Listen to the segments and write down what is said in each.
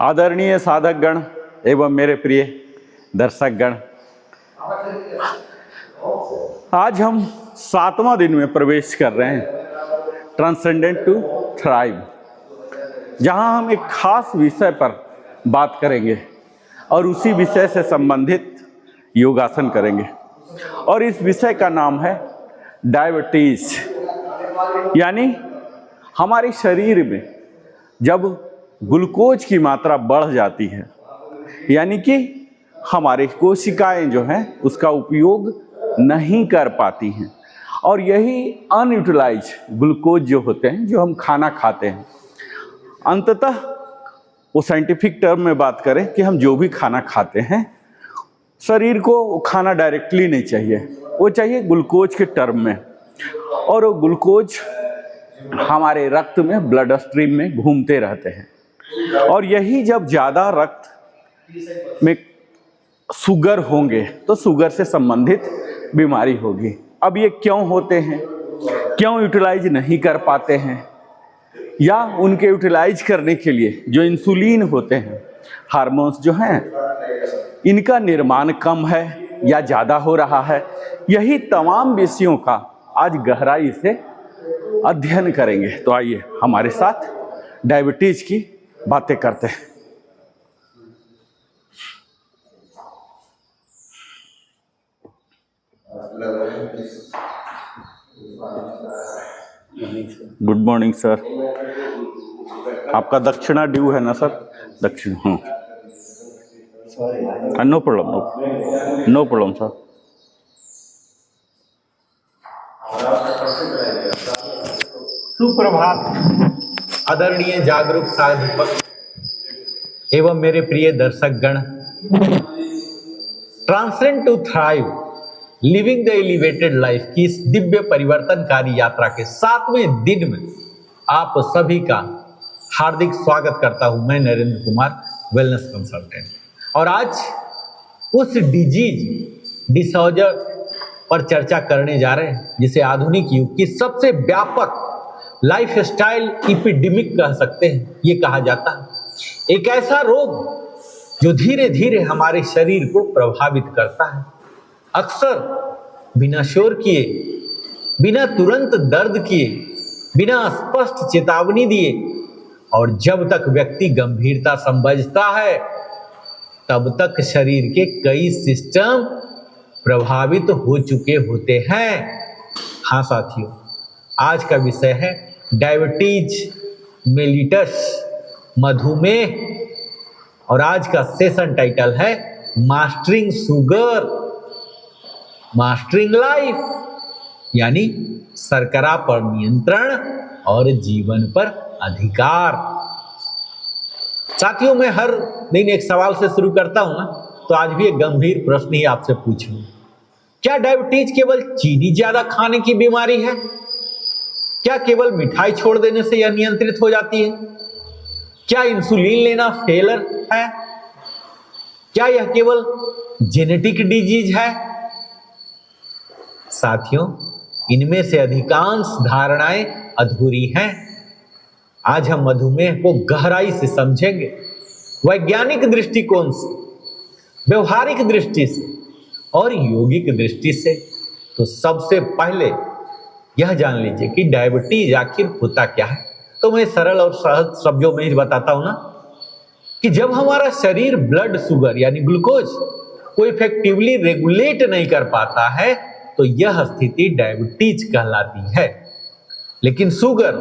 आदरणीय साधकगण एवं मेरे प्रिय दर्शकगण, आज हम 7वां दिन में प्रवेश कर रहे हैं ट्रांसेंडेंट टू थ्राइव, जहां हम एक खास विषय पर बात करेंगे और उसी विषय से संबंधित योगासन करेंगे। और इस विषय का नाम है डायबिटीज। यानी हमारे शरीर में जब ग्लूकोज की मात्रा बढ़ जाती है, यानी कि हमारे कोशिकाएं जो हैं उसका उपयोग नहीं कर पाती हैं, और यही अनयूटिलाइज ग्लूकोज जो होते हैं, जो हम खाना खाते हैं, अंततः वो साइंटिफिक टर्म में बात करें कि हम जो भी खाना खाते हैं, शरीर को वो खाना डायरेक्टली नहीं चाहिए, वो चाहिए ग्लूकोज के टर्म में। और वो ग्लूकोज हमारे रक्त में, ब्लड स्ट्रीम में घूमते रहते हैं, और यही जब ज़्यादा रक्त में शुगर होंगे तो शुगर से संबंधित बीमारी होगी। अब ये क्यों होते हैं, क्यों यूटिलाइज नहीं कर पाते हैं, या उनके यूटिलाइज करने के लिए जो इंसुलिन होते हैं, हार्मोन्स जो हैं, इनका निर्माण कम है या ज़्यादा हो रहा है, यही तमाम विषयों का आज गहराई से अध्ययन करेंगे। तो आइए हमारे साथ डायबिटीज की बातें करते हैं। Good morning sir. आपका दक्षिणा ड्यू है ना सर? दक्षिण। No problem, no problem sir. सुप्रभात आदरणीय जागरूक साधक एवं मेरे प्रिय दर्शक गण। Transcend to thrive, living the elevated life की इस दिव्य परिवर्तनकारी यात्रा के 7वें दिन में आप सभी का हार्दिक स्वागत करता हूं। मैं नरेंद्र कुमार, वेलनेस कंसल्टेंट, और आज उस डिसऑर्डर पर चर्चा करने जा रहे हैं जिसे आधुनिक युग की सबसे व्यापक लाइफस्टाइल एपिडेमिक कह सकते हैं। ये कहा जाता है एक ऐसा रोग जो धीरे धीरे हमारे शरीर को प्रभावित करता है, अक्सर बिना शोर किए, बिना तुरंत दर्द किए, बिना स्पष्ट चेतावनी दिए, और जब तक व्यक्ति गंभीरता समझता है तब तक शरीर के कई सिस्टम प्रभावित हो चुके होते हैं। हाँ साथियों, आज का विषय है डायबिटीज मेलिटस, मधुमेह, और आज का सेशन टाइटल है मास्टरिंग शुगर, मास्टरिंग लाइफ, यानी शर्करा पर नियंत्रण और जीवन पर अधिकार। साथियों, मैं हर दिन एक सवाल से शुरू करता हूं ना, तो आज भी एक गंभीर प्रश्न ही आपसे पूछूं। क्या डायबिटीज केवल चीनी ज्यादा खाने की बीमारी है? क्या केवल मिठाई छोड़ देने से यह नियंत्रित हो जाती है? क्या इंसुलिन लेना फेलर है? क्या यह केवल जेनेटिक डिजीज है? साथियों, इनमें से अधिकांश धारणाएं अधूरी हैं। आज हम मधुमेह को गहराई से समझेंगे, वैज्ञानिक दृष्टिकोण से, व्यवहारिक दृष्टि से और योगिक दृष्टि से। तो सबसे पहले यह जान लीजिए कि डायबिटीज आखिर होता क्या है। तो मैं सरल और सहज शब्दों में ही बताता हूं ना, कि जब हमारा शरीर ब्लड शुगर यानी ग्लूकोज को इफेक्टिवली रेगुलेट नहीं कर पाता है तो यह स्थिति डायबिटीज कहलाती है। लेकिन शुगर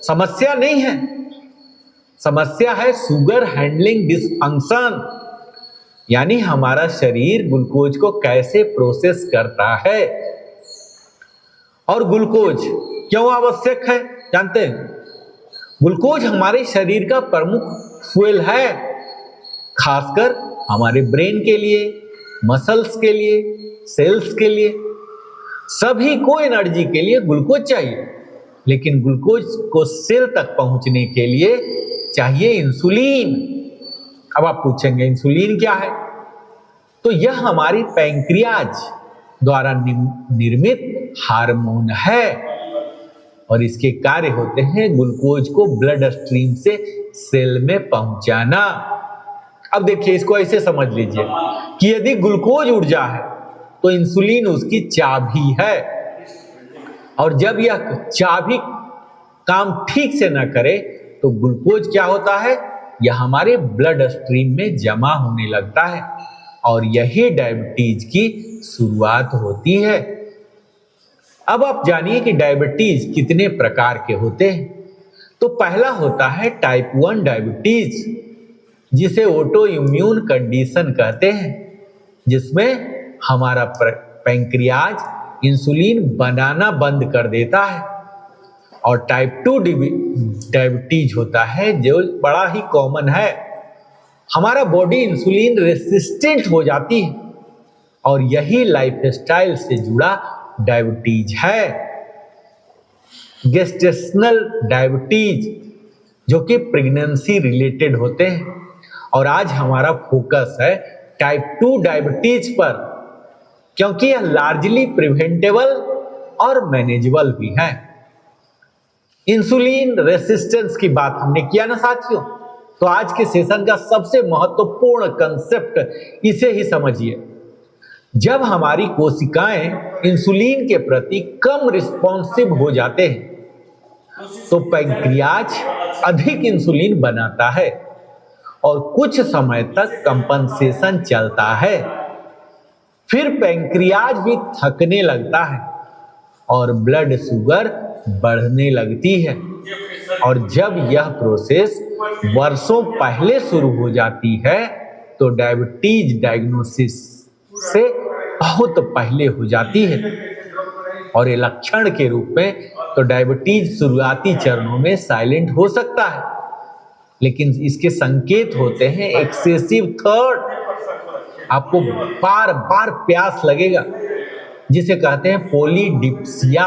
समस्या नहीं है, समस्या है शुगर हैंडलिंग डिसफंक्शन, यानी हमारा शरीर ग्लूकोज को कैसे प्रोसेस करता है। और ग्लूकोज क्यों आवश्यक है जानते हैं? ग्लूकोज हमारे शरीर का प्रमुख फ्यूल है, खासकर हमारे ब्रेन के लिए, मसल्स के लिए, सेल्स के लिए, सभी को एनर्जी के लिए ग्लूकोज चाहिए। लेकिन ग्लूकोज को सेल तक पहुंचने के लिए चाहिए इंसुलिन। अब आप पूछेंगे इंसुलिन क्या है? तो यह हमारी पैंक्रियाज द्वारा निर्मित हार्मोन है, और इसके कार्य होते हैं ग्लूकोज को ब्लड स्ट्रीम से सेल में पहुंचाना। अब देखिए, इसको ऐसे समझ लीजिए कि यदि ग्लूकोज ऊर्जा है तो इंसुलिन उसकी चाबी है, और जब यह चाबी काम ठीक से न करे तो ग्लूकोज क्या होता है, यह हमारे ब्लड स्ट्रीम में जमा होने लगता है, और यही डायबिटीज की शुरुआत होती है। अब आप जानिए कि डायबिटीज कितने प्रकार के होते हैं। तो पहला होता है टाइप 1 डायबिटीज, जिसे ऑटो इम्यून कंडीशन कहते हैं, जिसमें हमारा पैंक्रियाज इंसुलिन बनाना बंद कर देता है। और टाइप 2 डायबिटीज होता है जो बड़ा ही कॉमन है, हमारा बॉडी इंसुलिन रेसिस्टेंट हो जाती है, और यही लाइफस्टाइल से जुड़ा डायबिटीज है। गेस्टेशनल डायबिटीज, जो कि प्रेगनेंसी रिलेटेड होते हैं, और आज हमारा फोकस है टाइप 2 डायबिटीज पर, क्योंकि यह लार्जली प्रिवेंटेबल और मैनेजेबल भी है। इंसुलिन रेसिस्टेंस की बात हमने किया ना साथियों, तो आज के सेशन का सबसे महत्वपूर्ण कंसेप्ट इसे ही समझिए। जब हमारी कोशिकाएं इंसुलिन के प्रति कम रिस्पॉन्सिव हो जाते हैं तो पैंक्रियाज अधिक इंसुलिन बनाता है, और कुछ समय तक कंपनसेशन चलता है। फिर पैंक्रियाज भी थकने लगता है और ब्लड शुगर बढ़ने लगती है, और जब यह प्रोसेस वर्षों पहले शुरू हो जाती है तो डायबिटीज डायग्नोसिस से बहुत पहले हो जाती है, और ये लक्षण के रूप में तो डायबिटीज शुरुआती चरणों में साइलेंट हो सकता है, लेकिन इसके संकेत होते हैं एक्सेसिव थर्स्ट, आपको बार बार प्यास लगेगा, जिसे कहते हैं पॉलीडिप्सिया।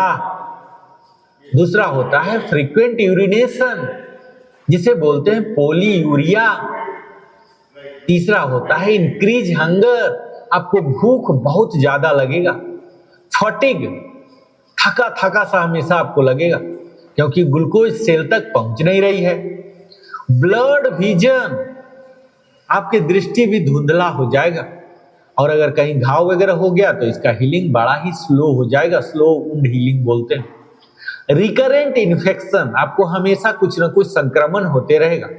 दूसरा होता है फ्रीक्वेंट यूरिनेशन, जिसे बोलते हैं पॉलीयूरिया। तीसरा होता है इंक्रीज हंगर, आपको भूख बहुत ज्यादा लगेगा। फटिग, थका थका सा हमेशा आपको लगेगा, क्योंकि ग्लूकोज सेल तक पहुंच नहीं रही है। ब्लड विजन, आपकी दृष्टि भी धुंधला हो जाएगा, और अगर कहीं घाव वगैरह हो गया तो इसका हीलिंग बड़ा ही स्लो हो जाएगा, स्लो वुंड हीलिंग बोलते हैं। रिकरेंट इन्फेक्शन, आपको हमेशा कुछ ना कुछ संक्रमण होते रहेगा।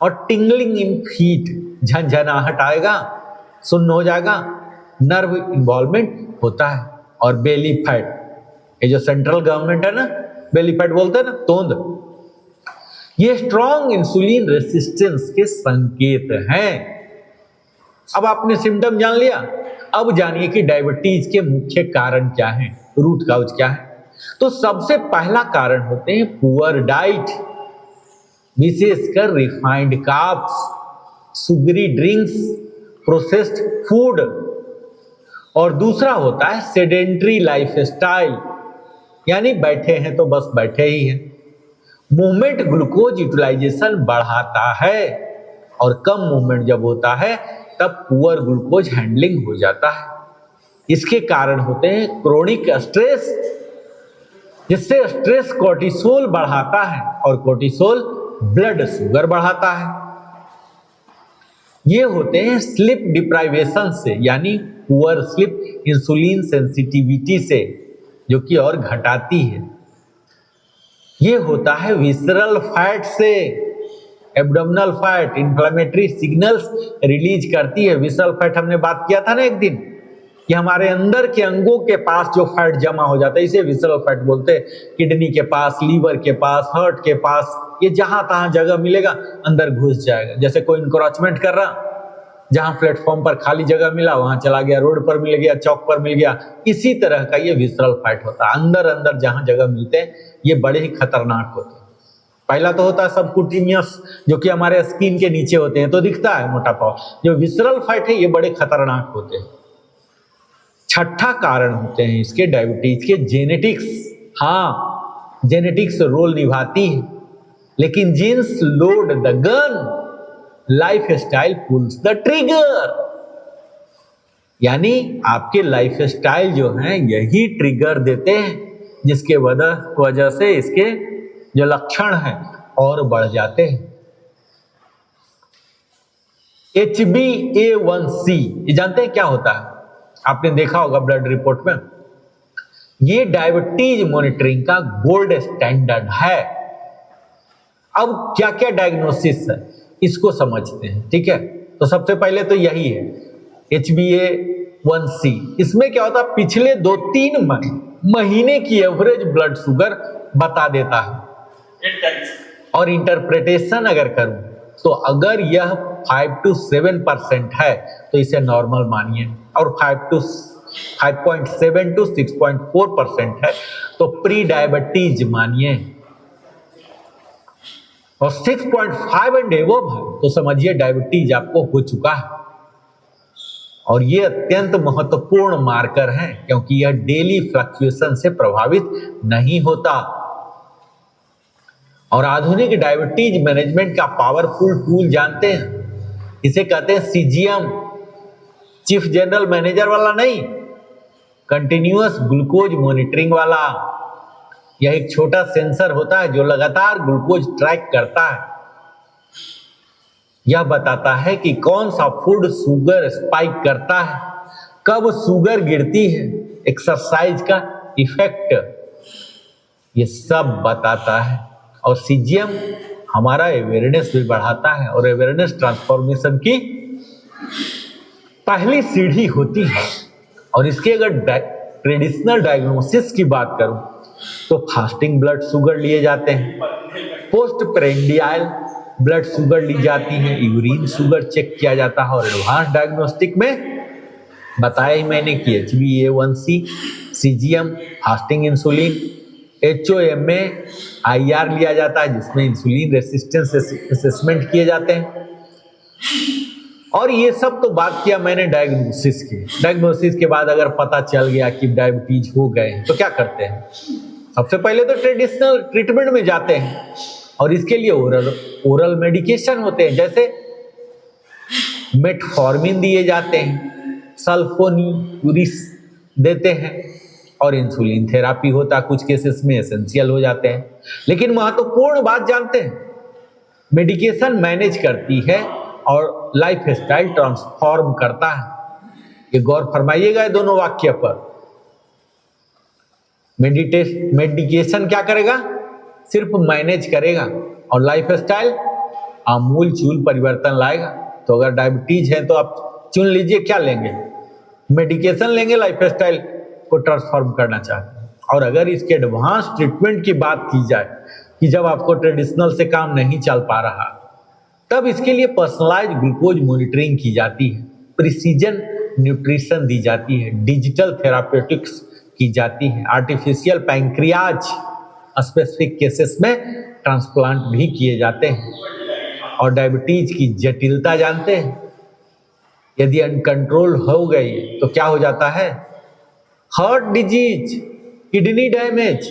और टिंगलिंग इन फीट, झंझनाहट आएगा, सुन्न हो जाएगा, नर्व इन्वॉल्वमेंट होता है। और बेली फैट, ये जो सेंट्रल गवर्नमेंट है ना, बेली फैट बोलते हैं ना, तोंद, ये स्ट्रॉन्ग इंसुलिन रेसिस्टेंस के संकेत हैं। अब आपने सिम्टम जान लिया, अब जानिए कि डायबिटीज के मुख्य कारण क्या हैं, रूट काउज क्या है। तो सबसे पहला कारण होते हैं पुअर डाइट, विशेषकर refined carbs, sugary drinks, processed food. और दूसरा होता है सेडेंट्री लाइफस्टाइल, यानी बैठे हैं तो बस बैठे ही हैं। मूवमेंट ग्लूकोज यूटिलाइजेशन बढ़ाता है, और कम मूवमेंट जब होता है तब पुअर ग्लूकोज हैंडलिंग हो जाता है। इसके कारण होते हैं क्रोनिक स्ट्रेस, जिससे स्ट्रेस कोर्टिसोल बढ़ाता है, और कोर्टिसोल ब्लड शुगर बढ़ाता है। ये होते हैं स्लीप डिप्राइवेशन से, यानी पुअर स्लीप इंसुलिन सेंसिटिविटी से, जो कि और घटाती है। ये होता है विसरल फैट से, abdominal fat inflammatory signals release करती है। विसरल फैट हमने बात किया था ना एक दिन, कि हमारे अंदर के अंगों के पास जो फैट जमा हो जाता है, इसे विसरल फैट बोलते हैं। किडनी के पास, लीवर के पास, हार्ट के पास, ये जहां तहां जगह मिलेगा अंदर घुस जाएगा। जैसे कोई इंक्रोचमेंट कर रहा, जहां प्लेटफॉर्म पर खाली जगह मिला वहां चला गया, रोड पर मिल गया, चौक पर मिल गया, इसी तरह का ये विसरल फैट होता है। अंदर अंदर जहां जगह मिलते हैं ये बड़े ही खतरनाक होते हैं। पहला तो होता है सबक्यूटेनियस, जो कि हमारे स्किन के नीचे होते हैं, तो दिखता है मोटापा। जो विसरल फैट है ये बड़े खतरनाक होते हैं। छठा कारण होते हैं इसके डायबिटीज के जेनेटिक्स। हाँ, जेनेटिक्स रोल निभाती है, लेकिन genes load the gun, lifestyle pulls the trigger. यानी आपके लाइफस्टाइल जो है यही ट्रिगर देते हैं, जिसके वजह से इसके जो लक्षण हैं और बढ़ जाते हैं। HbA1c ये जानते हैं क्या होता है? आपने देखा होगा ब्लड रिपोर्ट में, ये डायबिटीज मॉनिटरिंग का गोल्ड स्टैंडर्ड है। अब क्या क्या डायग्नोसिस है इसको समझते हैं, ठीक है। तो सबसे पहले तो यही है HbA1c। इसमें क्या होता है, पिछले 2-3 महीने की एवरेज ब्लड शुगर बता देता है। और इंटरप्रिटेशन अगर करूं तो अगर यह 5 to 7% है तो इसे नॉर्मल मानिए, और 5.7 to 6.4% है तो प्री डायबिटीज मानिए, और 6.5 एंड एबव है तो समझिए डायबिटीज आपको हो चुका है। और ये अत्यंत महत्वपूर्ण मार्कर है क्योंकि यह डेली फ्लक्चुएशन से प्रभावित नहीं होता। और आधुनिक डायबिटीज मैनेजमेंट का पावरफुल टूल जानते हैं, इसे कहते हैं CGM, चीफ जनरल मैनेजर वाला नहीं, कंटिन्यूअस ग्लूकोज मॉनिटरिंग वाला। यह एक छोटा सेंसर होता है जो लगातार ग्लूकोज ट्रैक करता है। यह बताता है कि कौन सा फूड शुगर स्पाइक करता है, कब शुगर गिरती है, एक्सरसाइज का इफेक्ट, ये सब बताता है। और CGM हमारा अवेयरनेस भी बढ़ाता है, और अवेयरनेस ट्रांसफॉर्मेशन की पहली सीढ़ी होती है। और इसके अगर ट्रेडिशनल डायग्नोसिस की बात करूं तो फास्टिंग ब्लड शुगर लिए जाते हैं, पोस्ट प्रेंडियल ब्लड शुगर ली जाती है, यूरिन शुगर चेक किया जाता है, और एडवांस डायग्नोस्टिक में बताया ही मैंने कि HbA1c, CGM, fasting insulin, HOM में IR लिया जाता है जिसमें इंसुलिन रेसिस्टेंस असेसमेंट किए जाते हैं। और ये सब तो बात किया मैंने डायग्नोसिस की। डायग्नोसिस के बाद अगर पता चल गया कि डायबिटीज हो गए तो क्या करते हैं? सबसे पहले तो ट्रेडिशनल ट्रीटमेंट में जाते हैं, और इसके लिए ओरल मेडिकेशन होते हैं, जैसे मेटफॉर्मिन दिए जाते हैं, सल्फोनीरिस देते हैं, और इंसुलिन थेरापी होता है, कुछ केसेस में एसेंशियल हो जाते हैं। लेकिन महत्वपूर्ण बात जानते हैं, मेडिकेशन मैनेज करती है और लाइफ स्टाइल ट्रांसफॉर्म करता है। ये गौर फरमाइएगा दोनों वाक्य पर। मेडिकेशन क्या करेगा? सिर्फ मैनेज करेगा, और लाइफ स्टाइल आमूल चूल परिवर्तन लाएगा। तो अगर डायबिटीज है तो आप चुन लीजिए क्या लेंगे, मेडिकेशन लेंगे, लाइफ स्टाइल को ट्रांसफॉर्म करना चाहते हैं। और अगर इसके एडवांस ट्रीटमेंट की बात की जाए कि जब आपको ट्रेडिशनल से काम नहीं चल पा रहा, तब इसके लिए पर्सनलाइज ग्लूकोज मॉनिटरिंग की जाती है, प्रिसीजन न्यूट्रिशन दी जाती है, डिजिटल थेरापेटिक्स की जाती है, आर्टिफिशियल पैंक्रियाज स्पेसिफिक केसेस में ट्रांसप्लांट भी किए जाते हैं। और डायबिटीज की जटिलता जानते हैं, यदि अनकंट्रोल हो गई तो क्या हो जाता है? Heart disease, kidney damage,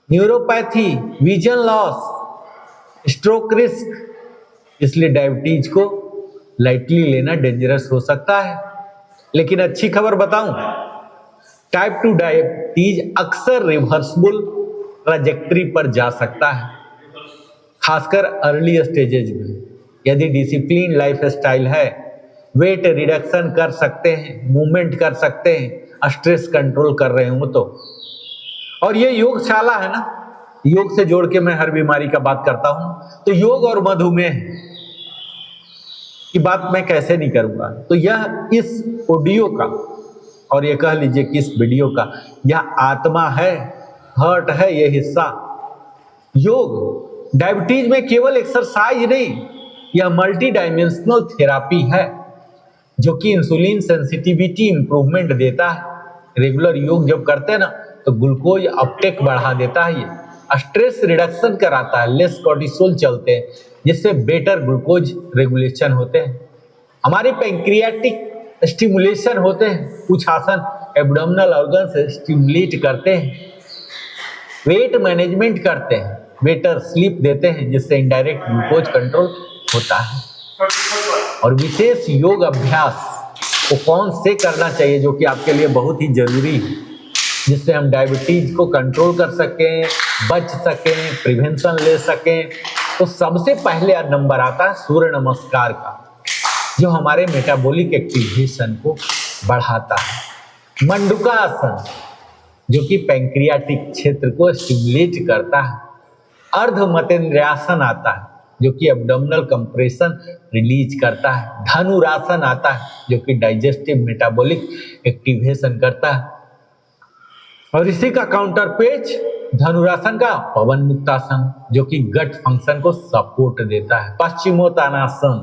neuropathy, vision loss, stroke risk. इसलिए डायबिटीज को लाइटली लेना डेंजरस हो सकता है। लेकिन अच्छी खबर बताऊं, टाइप 2 डायबिटीज अक्सर रिवर्सिबल ट्रैजेक्टरी पर जा सकता है, खासकर अर्ली स्टेजेज में। यदि डिसिप्लिन लाइफ स्टाइल है, वेट रिडक्शन कर सकते हैं, मूवमेंट कर सकते हैं, स्ट्रेस कंट्रोल कर रहे हो तो। और ये योगशाला है ना, योग से जोड़ के मैं हर बीमारी का बात करता हूं, तो योग और मधुमेह की बात मैं कैसे नहीं करूंगा। तो यह इस ऑडियो का, और ये कह लीजिए कि इस वीडियो का यह आत्मा है, हार्ट है ये हिस्सा। योग डायबिटीज में केवल एक्सरसाइज नहीं, यह मल्टी डायमेंशनल थेरापी है जो कि इंसुलिन सेंसिटिविटी इंप्रूवमेंट देता है। रेगुलर योग जब करते हैं ना तो ग्लूकोज अपटेक बढ़ा देता है, ये स्ट्रेस रिडक्शन कराता है, लेस कॉर्टिसोल चलते हैं जिससे बेटर ग्लूकोज रेगुलेशन होते हैं। हमारे पैंक्रियाटिक स्टिमुलेशन होते हैं, कुछ आसन एब्डोमिनल ऑर्गन से स्टिमुलेट करते हैं, वेट मैनेजमेंट करते हैं, बेटर स्लीप देते हैं जिससे इनडायरेक्ट ग्लूकोज कंट्रोल होता है। और विशेष योग अभ्यास को कौन से करना चाहिए जो कि आपके लिए बहुत ही जरूरी है। जिससे हम डायबिटीज को कंट्रोल कर सकें, बच सकें, प्रिवेंशन ले सकें। तो सबसे पहले नंबर आता है सूर्य नमस्कार का, जो हमारे मेटाबॉलिक एक्टिवेशन को बढ़ाता है। मंडूकासन, जो कि पैंक्रियाटिक क्षेत्र को स्टिमुलेट करता है। अर्धमतेन्द्रियासन आता है, जो कि एब्डोमिनल कंप्रेशन रिलीज करता है। धनुरासन आता है, जो कि डाइजेस्टिव मेटाबॉलिक एक्टिवेशन करता है। और इसी का काउंटर पेज धनुरासन का पवन मुक्तासन, जो कि गट फंक्शन को सपोर्ट देता है। पश्चिमोत्तानासन,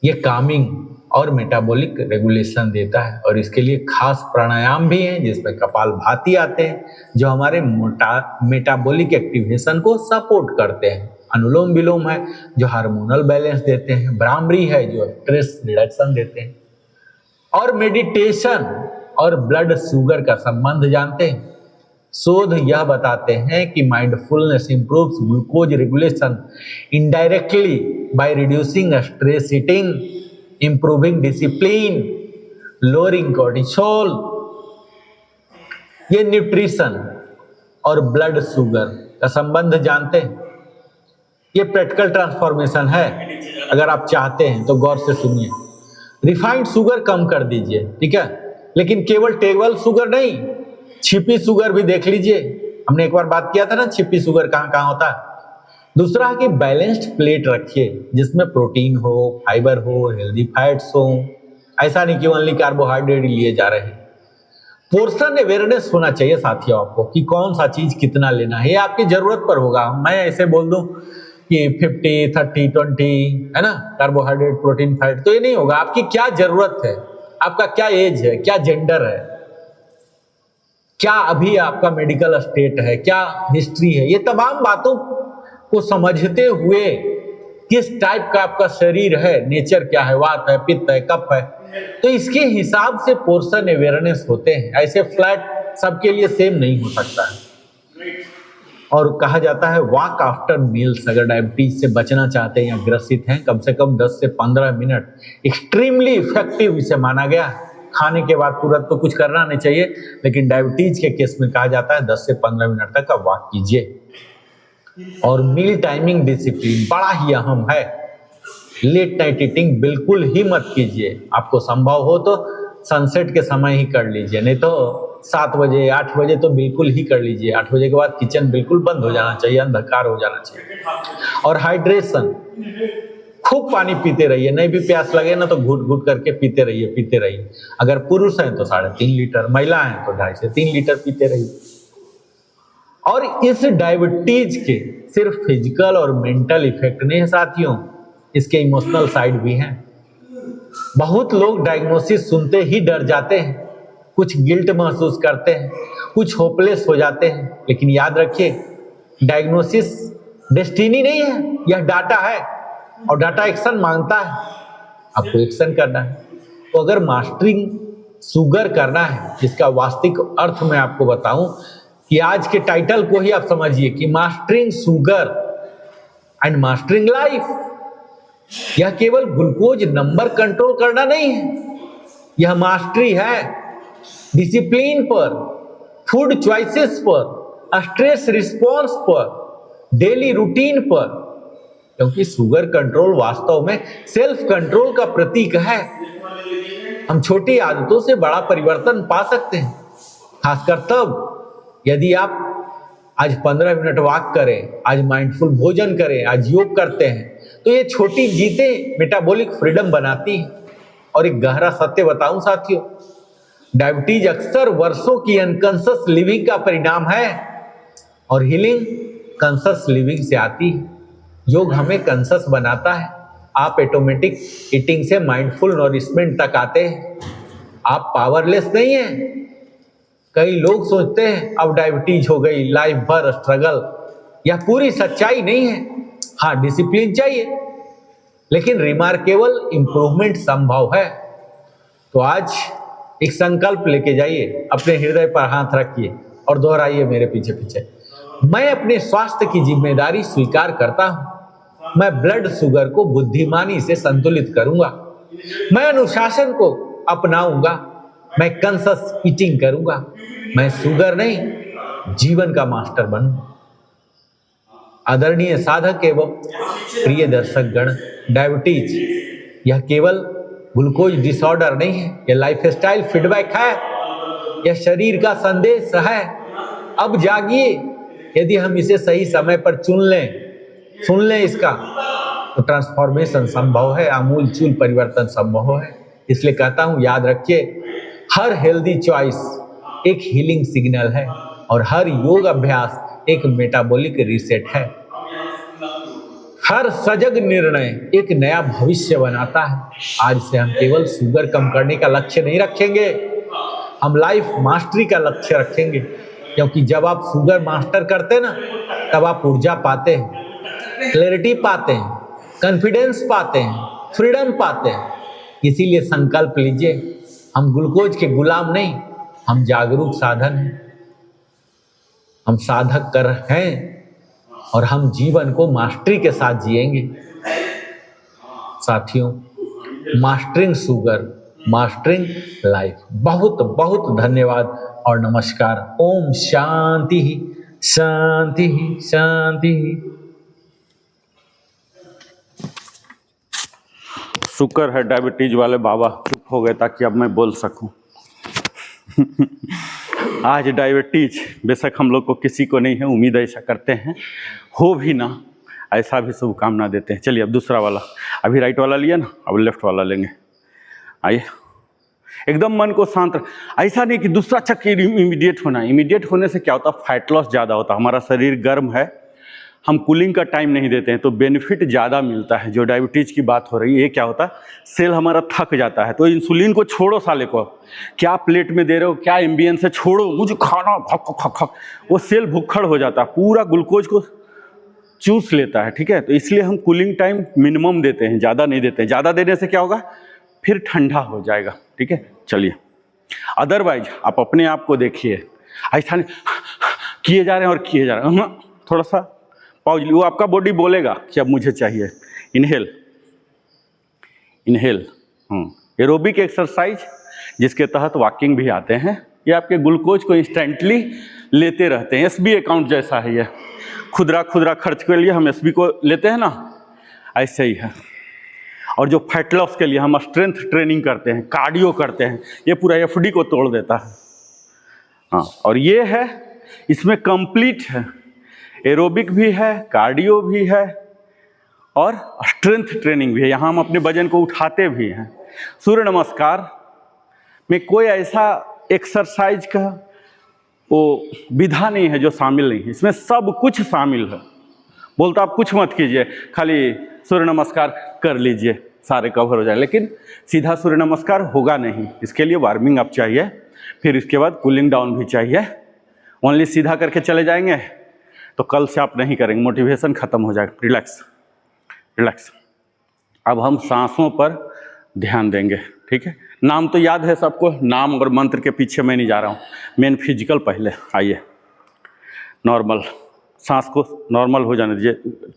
ये कामिंग और मेटाबॉलिक रेगुलेशन देता है। और इसके लिए खास प्राणायाम भी हैं, जिसमें कपालभाति आते हैं, जो हमारे मेटाबॉलिक एक्टिवेशन को सपोर्ट करते हैं। अनुलोम विलोम है, जो हार्मोनल बैलेंस देते हैं। भ्रामरी है, जो स्ट्रेस रिडक्शन देते हैं। और मेडिटेशन और ब्लड शुगर का संबंध जानते हैं। शोध यह बताते हैं कि mindfulness improves glucose regulation indirectly by reducing stress eating, improving discipline, lowering cortisol. ये न्यूट्रिशन और ब्लड शुगर का संबंध जानते हैं। ये प्रैक्टिकल ट्रांसफॉर्मेशन है। अगर आप चाहते हैं तो गौर से सुनिए। रिफाइंड शुगर कम कर दीजिए, ठीक है, लेकिन केवल टेबल शुगर नहीं, छिपी शुगर भी देख लीजिए। हमने एक बार बात किया था ना, छिपी शुगर कहाँ कहाँ होता है। दूसरा है कि बैलेंस्ड प्लेट रखिए, जिसमें प्रोटीन हो, फाइबर हो, हेल्दी फैट्स हो। ऐसा नहीं कि ओनली कार्बोहाइड्रेट लिए जा रहे हैं। पोर्शन अवेयरनेस होना चाहिए साथियों आपको, कि कौन सा चीज कितना लेना है। ये आपकी जरूरत पर होगा। मैं ऐसे बोल दूं कि 50, 30, 20 है ना, कार्बोहाइड्रेट, प्रोटीन, फैट, तो ये नहीं होगा। आपकी क्या जरूरत है, आपका क्या एज है, क्या जेंडर है, क्या अभी आपका मेडिकल स्टेट है, क्या हिस्ट्री है, ये तमाम बातों को समझते हुए किस टाइप का आपका शरीर है, नेचर क्या है, वात है, पित्त है, कफ है, तो इसके हिसाब से पोर्शन अवेयरनेस होते हैं। ऐसे फ्लैट सबके लिए सेम नहीं हो सकता है। और कहा जाता है वॉक आफ्टर मील्स, अगर डायबिटीज से बचना चाहते हैं या ग्रसित हैं, कम से कम 10 से 15 मिनट एक्सट्रीमली इफेक्टिव इसे माना गया। खाने के बाद तुरंत तो कुछ करना नहीं चाहिए, लेकिन डायबिटीज के केस में कहा जाता है 10 से 15 मिनट तक आप वॉक कीजिए। और मील टाइमिंग डिसिप्लिन बड़ा ही अहम है। लेट नाइट ईटिंग बिल्कुल ही मत कीजिए। आपको संभव हो तो सनसेट के समय ही कर लीजिए, नहीं तो 7 बजे 8 बजे तो बिल्कुल ही कर लीजिए। 8 बजे के बाद किचन बिल्कुल बंद हो जाना चाहिए, अंधकार हो जाना चाहिए। और हाइड्रेशन, खूब पानी पीते रहिए। नहीं भी प्यास लगे ना तो घुट घुट करके पीते रहिए। अगर पुरुष हैं तो 3.5 लीटर, महिला हैं तो 2.5 से 3 लीटर पीते रहिए। और इस डायबिटीज के सिर्फ फिजिकल और मेंटल इफेक्ट नहीं है साथियों, इसके इमोशनल साइड भी हैं। बहुत लोग डायग्नोसिस सुनते ही डर जाते हैं, कुछ गिल्ट महसूस करते हैं, कुछ होपलेस हो जाते हैं। लेकिन याद रखिए, डायग्नोसिस डेस्टिनी नहीं है, यह डाटा है और डाटा एक्शन मांगता है। आपको एक्शन करना है। तो अगर मास्टरिंग शुगर करना है, जिसका वास्तविक अर्थ मैं आपको बताऊं कि आज के टाइटल को ही आप समझिए कि mastering sugar and mastering life, यह केवल ग्लूकोज नंबर कंट्रोल करना नहीं है, यह मास्टरी है डिसिप्लिन पर, फूड चॉइसेस पर, स्ट्रेस रिस्पॉन्स पर, डेली रूटीन पर। क्योंकि शुगर कंट्रोल वास्तव में सेल्फ कंट्रोल का प्रतीक है। हम छोटी आदतों से बड़ा परिवर्तन पा सकते हैं, खासकर तब यदि आप आज 15 मिनट वॉक करें, आज माइंडफुल भोजन करें, आज योग करते हैं, तो ये छोटी जीतें मेटाबॉलिक फ्रीडम बनाती है। और एक गहरा सत्य बताऊं साथियों, डायबिटीज अक्सर वर्षों की अनकॉन्शियस लिविंग का परिणाम है और हीलिंग कॉन्शियस लिविंग से आती है। योग हमें कॉन्शियस बनाता है। आप ऑटोमेटिक ईटिंग से माइंडफुल नॉरिशमेंट तक आते हैं। आप पावरलेस नहीं हैं। कई लोग सोचते हैं अब डायबिटीज हो गई, लाइफ भर स्ट्रगल। यह पूरी सच्चाई नहीं है। हाँ, डिसिप्लिन चाहिए, लेकिन रिमार्केबल इंप्रूवमेंट संभव है। तो आज एक संकल्प लेके जाइए, अपने हृदय पर हाथ रखिए और दोहराइए मेरे पीछे पीछे। मैं अपने स्वास्थ्य की जिम्मेदारी स्वीकार करता हूं। मैं ब्लड शुगर को बुद्धिमानी से संतुलित करूंगा। मैं अनुशासन को अपनाऊंगा। मैं कॉन्शियस ईटिंग करूंगा। मैं शुगर नहीं, जीवन का मास्टर बनूं। आदरणीय साधक एवं प्रिय दर्शक गण, डायबिटीज यह केवल ग्लूकोज डिसऑर्डर नहीं है, यह लाइफस्टाइल फीडबैक है, यह शरीर का संदेश है। अब जागिए, यदि हम इसे सही समय पर चुन लें, सुन लें इसका, तो ट्रांसफॉर्मेशन संभव है, आमूलचूल परिवर्तन संभव है। इसलिए कहता हूं, याद रखिए, हर हेल्दी चॉइस एक हीलिंग सिग्नल है और हर योग अभ्यास एक मेटाबॉलिक रीसेट है। हर सजग निर्णय एक नया भविष्य बनाता है। आज से हम केवल शुगर कम करने का लक्ष्य नहीं रखेंगे, हम लाइफ मास्टरी का लक्ष्य रखेंगे। क्योंकि जब आप शुगर मास्टर करते हैं ना, तब आप ऊर्जा पाते हैं, क्लैरिटी पाते हैं, कॉन्फिडेंस पाते हैं, फ्रीडम पाते हैं। इसीलिए संकल्प लीजिए, हम ग्लूकोज के गुलाम नहीं, हम जागरूक साधन हैं, हम साधक कर हैं और हम जीवन को मास्टरी के साथ जिएंगे। साथियों, मास्टरिंग शुगर, मास्टरिंग लाइफ। बहुत बहुत धन्यवाद और नमस्कार। ओम शांति शांति शांति। शुक्र है डायबिटीज वाले बाबा चुप हो गए ताकि अब मैं बोल सकूं। आज डायबिटीज बेशक हम लोग को किसी को नहीं है, उम्मीद ऐसा करते हैं हो भी ना, ऐसा भी शुभकामना देते हैं। चलिए अब दूसरा वाला, अभी राइट वाला लिया ना, अब लेफ्ट वाला लेंगे। आइए, एकदम मन को शांत। ऐसा नहीं कि दूसरा चक्कर इमीडिएट होना। इमीडिएट होने से क्या होता है, फैट लॉस ज़्यादा होता है, हमारा शरीर गर्म है, हम कूलिंग का टाइम नहीं देते हैं, तो बेनिफिट ज़्यादा मिलता है। जो डायबिटीज़ की बात हो रही है, ये क्या होता है, सेल हमारा थक जाता है। तो इंसुलिन को छोड़ो साले को, क्या प्लेट में दे रहे हो, क्या एम्बियंस है, छोड़ो, मुझे खाना, खक खक खक। वो सेल भुक्खड़ हो जाता है, पूरा ग्लूकोज को चूस लेता है। ठीक है, तो इसलिए हम कूलिंग टाइम मिनिमम देते हैं, ज़्यादा नहीं देते हैं। ज़्यादा देने से क्या होगा, फिर ठंडा हो जाएगा। ठीक है, चलिए। अदरवाइज आप अपने आप को देखिए, ऐसा नहीं किए जा रहे हैं और किए जा रहे हैं, थोड़ा सा पॉज। वो आपका बॉडी बोलेगा कि अब मुझे चाहिए। Inhale inhale. एरोबिक एक्सरसाइज जिसके तहत वॉकिंग भी आते हैं, ये आपके ग्लूकोज को इंस्टेंटली लेते रहते हैं। एसबी अकाउंट जैसा है ये, खुदरा खुदरा खर्च के लिए हम एसबी को लेते हैं ना, ऐसे ही है। और जो फैट लॉस के लिए हम स्ट्रेंथ ट्रेनिंग करते हैं, कार्डियो करते हैं, ये पूरा एफडी को तोड़ देता है। हाँ, और ये है, इसमें कंप्लीट है, एरोबिक भी है, कार्डियो भी है और स्ट्रेंथ ट्रेनिंग भी है। यहाँ हम अपने वजन को उठाते भी हैं। सूर्य नमस्कार में कोई ऐसा एक्सरसाइज का वो विधा नहीं है जो शामिल नहीं है, इसमें सब कुछ शामिल है। बोलता आप कुछ मत कीजिए, खाली सूर्य नमस्कार कर लीजिए, सारे कवर हो जाए, लेकिन सीधा सूर्य नमस्कार होगा नहीं। इसके लिए वार्मिंग अप चाहिए, फिर इसके बाद कूलिंग डाउन भी चाहिए। ओनली सीधा करके चले जाएंगे तो कल से आप नहीं करेंगे, मोटिवेशन खत्म हो जाएगा। Relax relax. अब हम सांसों पर ध्यान देंगे। ठीक है, नाम तो याद है सबको, नाम और मंत्र के पीछे मैं नहीं जा रहा हूँ, मेन फिजिकल पहले। आइए, नॉर्मल, सांस को नॉर्मल हो जाने दीजिए,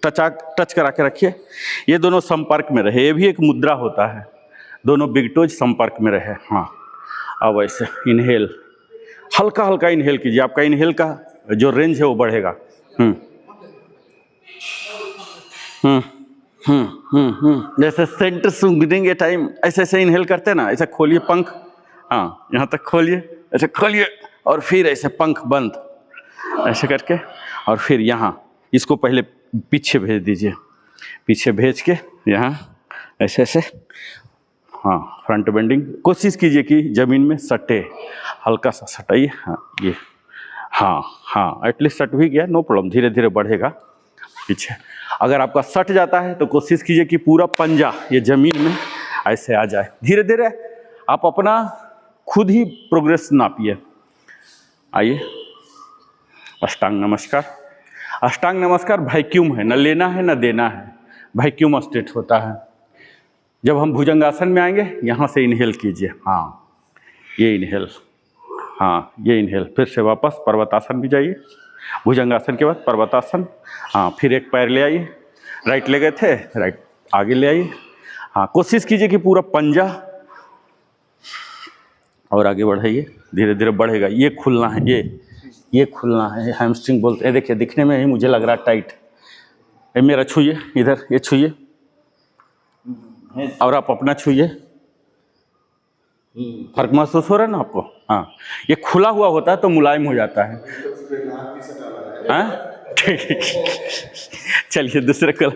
टच करा के रखिए। ये दोनों संपर्क में रहे, ये भी एक मुद्रा होता है, दोनों बिग टोज संपर्क में रहे। हाँ, अब ऐसे इनहेल, हल्का हल्का इनहेल कीजिए, आपका इनहेल का जो रेंज है वो बढ़ेगा। जैसे सेंट सूंघने के टाइम ऐसे ऐसे इनहेल करते हैं ना, ऐसे खोलिए पंख, हाँ यहाँ तक खोलिए, ऐसे खोलिए और फिर ऐसे पंख बंद, ऐसे करके, और फिर यहाँ इसको पहले पीछे भेज दीजिए, पीछे भेज के यहाँ ऐसे ऐसे, हाँ फ्रंट बेंडिंग। कोशिश कीजिए कि ज़मीन में सटे, हल्का सा सटाइए। हाँ ये, हाँ हाँ, एटलीस्ट सट भी गया, नो प्रॉब्लम, धीरे धीरे बढ़ेगा पीछे। अगर आपका सट जाता है तो कोशिश कीजिए कि पूरा पंजा ये ज़मीन में ऐसे आ जाए। धीरे धीरे आप अपना खुद ही प्रोग्रेस नापिए। आइए, अष्टांग नमस्कार। अष्टांग नमस्कार वैक्यूम है, न लेना है न देना है, वैक्यूम स्टेट होता है। जब हम भुजंगासन में आएंगे, यहाँ से इनहेल कीजिए, हाँ ये इनहेल, हाँ ये इनहेल, फिर से वापस पर्वतासन भी जाइए, भुजंगासन के बाद पर्वतासन। हाँ, फिर एक पैर ले आइए, राइट ले गए थे, राइट आगे ले आइए। हाँ, कोशिश कीजिए कि पूरा पंजा और आगे बढ़ाइए, धीरे धीरे बढ़ेगा। ये खुलना है, ये खुलना है, हैमस्ट्रिंग बोलते हैं। देखिए दिखने में ही मुझे लग रहा है टाइट। ये मेरा छूइए, इधर ये छूइए और आप अपना छूइए। फर्क महसूस हो रहा है ना आपको? हाँ, ये खुला हुआ होता है तो मुलायम हो जाता है। हाँ चलिए दूसरे को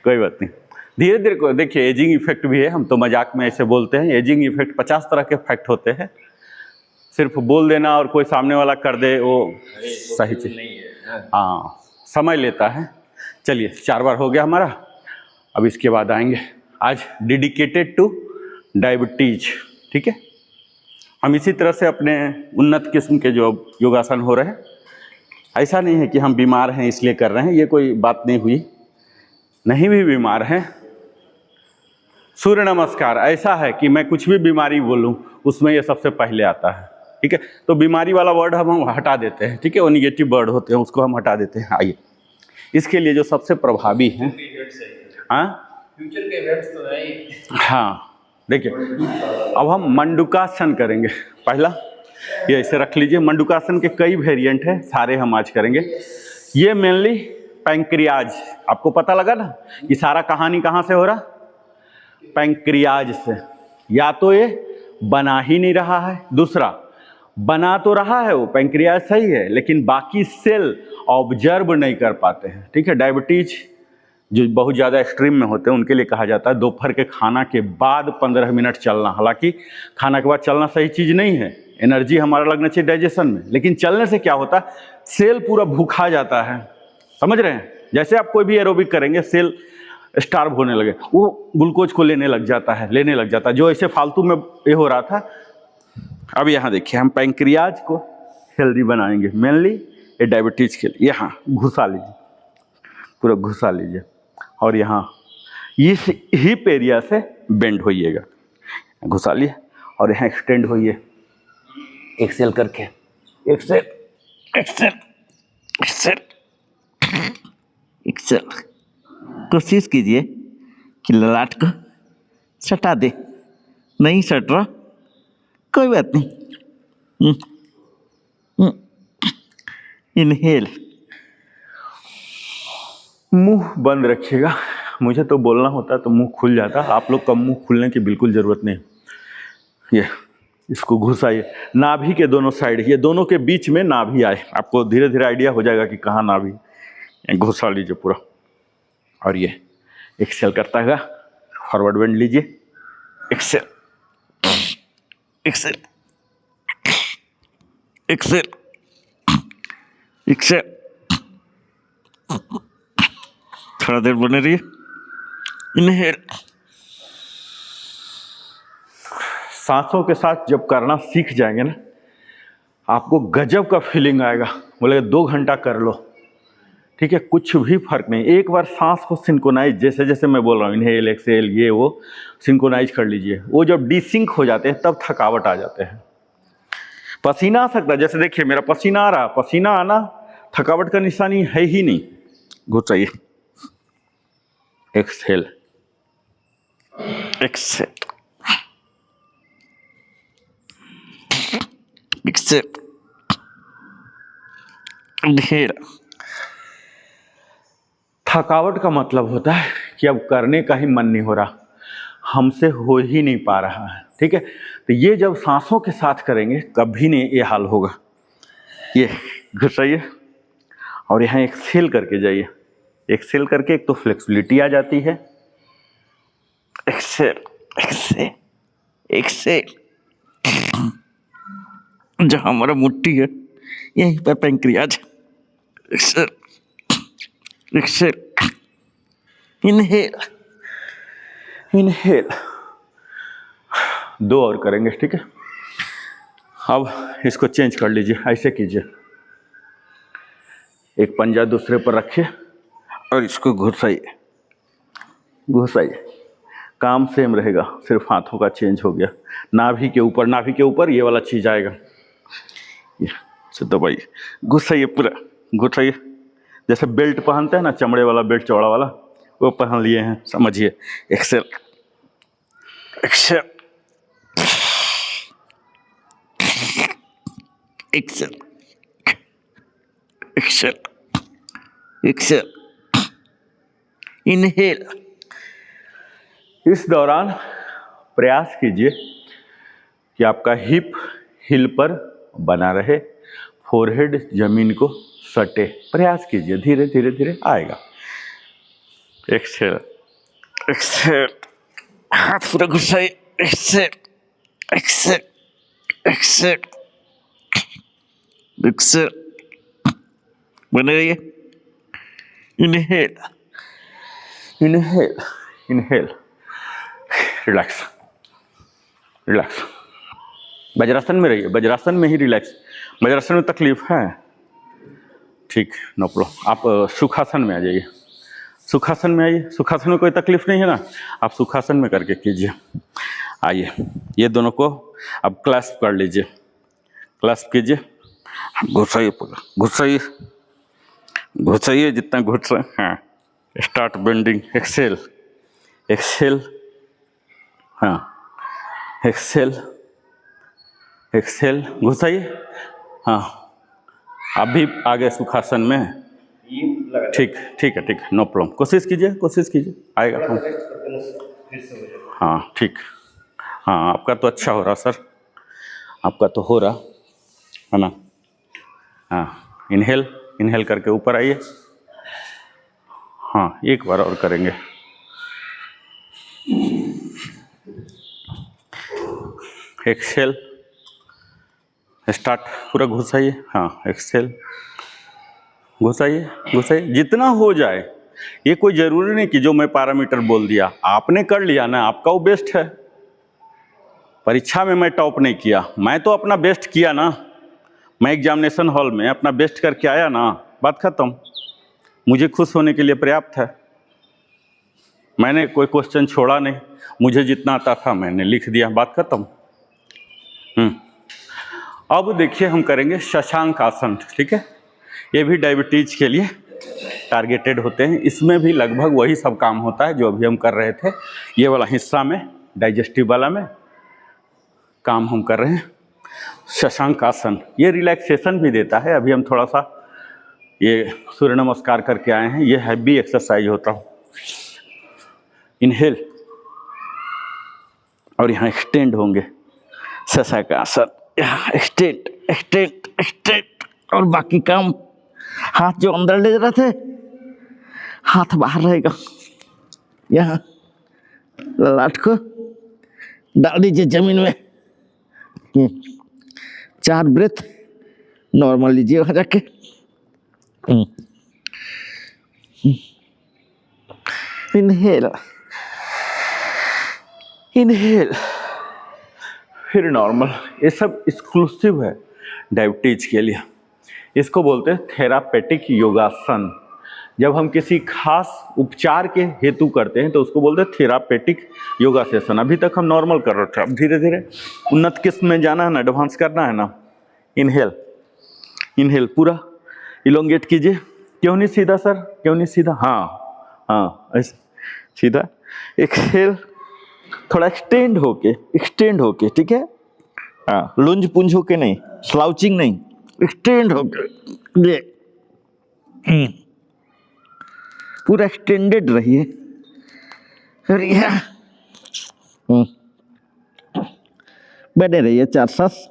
कोई बात नहीं, धीरे धीरे को देखिए। एजिंग इफेक्ट भी है, हम तो मजाक में ऐसे बोलते हैं। एजिंग इफेक्ट 50 तरह के इफेक्ट होते हैं। सिर्फ बोल देना और कोई सामने वाला कर दे वो सही चीज नहीं है। हाँ, समय लेता है। चलिए 4 बार हो गया हमारा। अब इसके बाद आएंगे आज डेडिकेटेड टू डायबिटीज। ठीक है, हम इसी तरह से अपने उन्नत किस्म के जो योगासन हो रहे हैं, ऐसा नहीं है कि हम बीमार हैं इसलिए कर रहे हैं, ये कोई बात नहीं हुई। नहीं भी बीमार हैं, सूर्य नमस्कार ऐसा है कि मैं कुछ भी बीमारी बोलूं उसमें ये सबसे पहले आता है। ठीक है, तो बीमारी वाला वर्ड हम हटा देते हैं। ठीक है, वो निगेटिव वर्ड होते हैं, उसको हम हटा देते हैं। आइए, इसके लिए जो सबसे प्रभावी हैं, हाँ फ्यूचर के इवेंट्स तो है। हाँ देखिए, अब हम मंडूकासन करेंगे। पहला ये ऐसे रख लीजिए। मंडूकासन के कई वेरिएंट हैं, सारे हम आज करेंगे। ये मेनली पैंक्रियाज, आपको पता लगा ना कि सारा कहानी कहाँ से हो रहा? पैंक्रियाज से। या तो ये बना ही नहीं रहा है, दूसरा बना तो रहा है वो पैंक्रियाज सही है, लेकिन बाकी सेल ऑब्जर्व नहीं कर पाते हैं। ठीक है, डायबिटीज जो बहुत ज़्यादा एक्सट्रीम में होते हैं उनके लिए कहा जाता है दोपहर के खाना के बाद 15 मिनट चलना। हालांकि खाना के बाद चलना सही चीज़ नहीं है, एनर्जी हमारा लगना चाहिए डाइजेशन में, लेकिन चलने से क्या होता है, सेल पूरा भूखा जाता है। समझ रहे हैं? जैसे आप कोई भी एरोबिक करेंगे, सेल स्टार्व होने लगे, वो ग्लूकोज को लेने लग जाता है, जो ऐसे फालतू में ये हो रहा था। अब यहाँ देखिए, हम पैंक्रियाज को हेल्दी बनाएंगे, मेनली ये डायबिटीज के लिए। यहाँ घुसा लीजिए, पूरा घुसा लीजिए, और यहाँ इस हिप एरिया से बेंड होइएगा, घुसा लिए, और यहाँ एक्सटेंड होइए, एक्सेल करके, एक्सेल एक्सेल एक्सेल एक्सेल। कोशिश कीजिए कि ललाट को सटा दे, नहीं सट रहा कोई बात नहीं। इनहेल, मुंह बंद रखिएगा। मुझे तो बोलना होता है तो मुंह खुल जाता है, आप लोग का मुंह खुलने की बिल्कुल ज़रूरत नहीं। ये इसको घुसाइए नाभि के दोनों साइड, ये दोनों के बीच में नाभि आए, आपको धीरे धीरे आइडिया हो जाएगा कि कहाँ नाभि। घुसा लीजिए पूरा, और ये एक्सेल करता है, फॉरवर्ड बेंड लीजिए, एक्सेल एक्सेल एक्सेल एक्सेल। थोड़ा देर बने रहिए। इनहेल, सांसों के साथ जब करना सीख जाएंगे ना, आपको गजब का फीलिंग आएगा। बोले 2 घंटा कर लो, ठीक है, कुछ भी फर्क नहीं। एक बार सांस को सिंक्रोनाइज, जैसे जैसे मैं बोल रहा हूँ, इनहेल एक्सेल ये वो सिंक्रोनाइज कर लीजिए। वो जब डिसिंक हो जाते हैं तब थकावट आ जाते हैं, पसीना आ सकता है। जैसे देखिए मेरा पसीना आ रहा, पसीना आना थकावट का निशानी है ही नहीं। घुसाइए, एक्सेल एक्सेल एक्सेल, ढेर। थकावट का मतलब होता है कि अब करने का ही मन नहीं हो रहा, हमसे हो ही नहीं पा रहा है। ठीक है, तो ये जब सांसों के साथ करेंगे कभी नहीं ये हाल होगा। ये घुसाइए और यहाँ एक्सेल करके जाइए। एक्सेल करके एक तो फ्लेक्सिबिलिटी आ जाती है, एक्सेल एक्सेल एक्सेल। जहाँ हमारा मुट्ठी है यहीं पर pancreas, exhale exhale, inhale inhale. 2 और करेंगे, ठीक है। अब इसको चेंज कर लीजिए, ऐसे कीजिए, एक पंजा दूसरे पर रखिए और इसको घुसाइए घुसाइए। काम सेम रहेगा, सिर्फ हाथों का चेंज हो गया। नाभि के ऊपर ये वाला चीज आएगा, ये दबाइए, घुसाइए पूरा, घुसाइए। जैसे बेल्ट पहनते हैं ना, चमड़े वाला बेल्ट चौड़ा वाला, वो पहन लिए हैं, समझिए। Exhale Excel Excel, Excel, exhale, inhale. इस दौरान प्रयास कीजिए कि आपका हिप हिल पर बना रहे, फोरहेड जमीन को सटे। प्रयास कीजिए, धीरे धीरे धीरे आएगा। एक्सेल, एक्सेल, हाथ पूरा घुसाइए। एक्सेल, एक्सेल, एक्सेल, एक्सेल, बने रहिए। Inhale, inhale, inhale, relax, relax. Vajrasana में रहिए, वज्रासन में ही रिलैक्स। वज्रासन में तकलीफ है, ठीक, नो प्रॉब्लम। आप सुखासन में आ जाइए, सुखासन में आइए। सुखासन में कोई तकलीफ नहीं है ना, आप सुखासन में करके कीजिए। आइए, ये दोनों को अब क्लैस्प कर लीजिए, क्लैस्प कीजिए। घुसाइए, पूरा घुसाइए, घुसाइए जितना घुस रहे हैं। हाँ, स्टार्ट बेंडिंग। एक्सेल, एक्सेल, हाँ, एक्सेल, एक्सेल, घुसाइए। हाँ, अभी आगे सुखासन में। ठीक, ठीक है, ठीक है, नो प्रॉब्लम। कोशिश कीजिए, कोशिश कीजिए, आएगा। हाँ, ठीक। हाँ, आपका तो अच्छा हो रहा सर, आपका तो हो रहा है ना। हाँ, इनहेल, इनहेल करके ऊपर आइए। हाँ, एक बार और करेंगे। एक्सेल, स्टार्ट, पूरा घुसाइए। हाँ, एक्सेल, घुसाइए, घुसाइए जितना हो जाए। ये कोई ज़रूरी नहीं कि जो मैं पैरामीटर बोल दिया आपने कर लिया ना, आपका वो बेस्ट है। परीक्षा में मैं टॉप नहीं किया, मैं तो अपना बेस्ट किया ना। मैं एग्जामिनेशन हॉल में अपना बेस्ट करके आया ना, बात खत्म। मुझे खुश होने के लिए पर्याप्त है। मैंने कोई क्वेश्चन छोड़ा नहीं, मुझे जितना आता था मैंने लिख दिया, बात खत्म। अब देखिए हम करेंगे शशांक आसन, ठीक है। ये भी डायबिटीज के लिए टारगेटेड होते हैं। इसमें भी लगभग वही सब काम होता है जो अभी हम कर रहे थे। ये वाला हिस्सा में, डाइजेस्टिव वाला में काम हम कर रहे हैं। शशांक आसन ये रिलैक्सेशन भी देता है। अभी हम थोड़ा सा ये सूर्य नमस्कार करके आए हैं, ये हैवी एक्सरसाइज होता है। इनहेल, और यहाँ एक्सटेंड होंगे। शशांक आसन, यहाँ एक्सटेंड, एक्सटेंड, एक्सटेंड, और बाकी काम हाथ जो अंदर ले रहे थे हाथ बाहर रहेगा। यहाँ लाट को डाल दीजिए जमीन में। 4 ब्रेथ नॉर्मल लीजिए वहां जाके। इनहेल, इनहेल, फिर नॉर्मल। ये सब एक्सक्लूसिव है डायबिटीज के लिए। इसको बोलते हैं थेरापेटिक योगासन। जब हम किसी खास उपचार के हेतु करते हैं तो उसको बोलते हैं थेरापेटिक योगासन। अभी तक हम नॉर्मल कर रहे थे, अब धीरे धीरे उन्नत किस्म में जाना है ना, एडवांस करना है ना। इनहेल, इनहेल, पूरा इलोंगेट कीजिए। क्यों नहीं सीधा सर, क्यों नहीं सीधा? हाँ हाँ, ऐसे सीधा। एक्सेल, थोड़ा एक्सटेंड होके, ठीक है। हाँ, लुंज पुंज होके नहीं, स्लाउचिंग नहीं, एक्सटेंड होके ये पूरा एक्सटेंडेड रहिए। और यहाँ बने रहिए 4 सांस।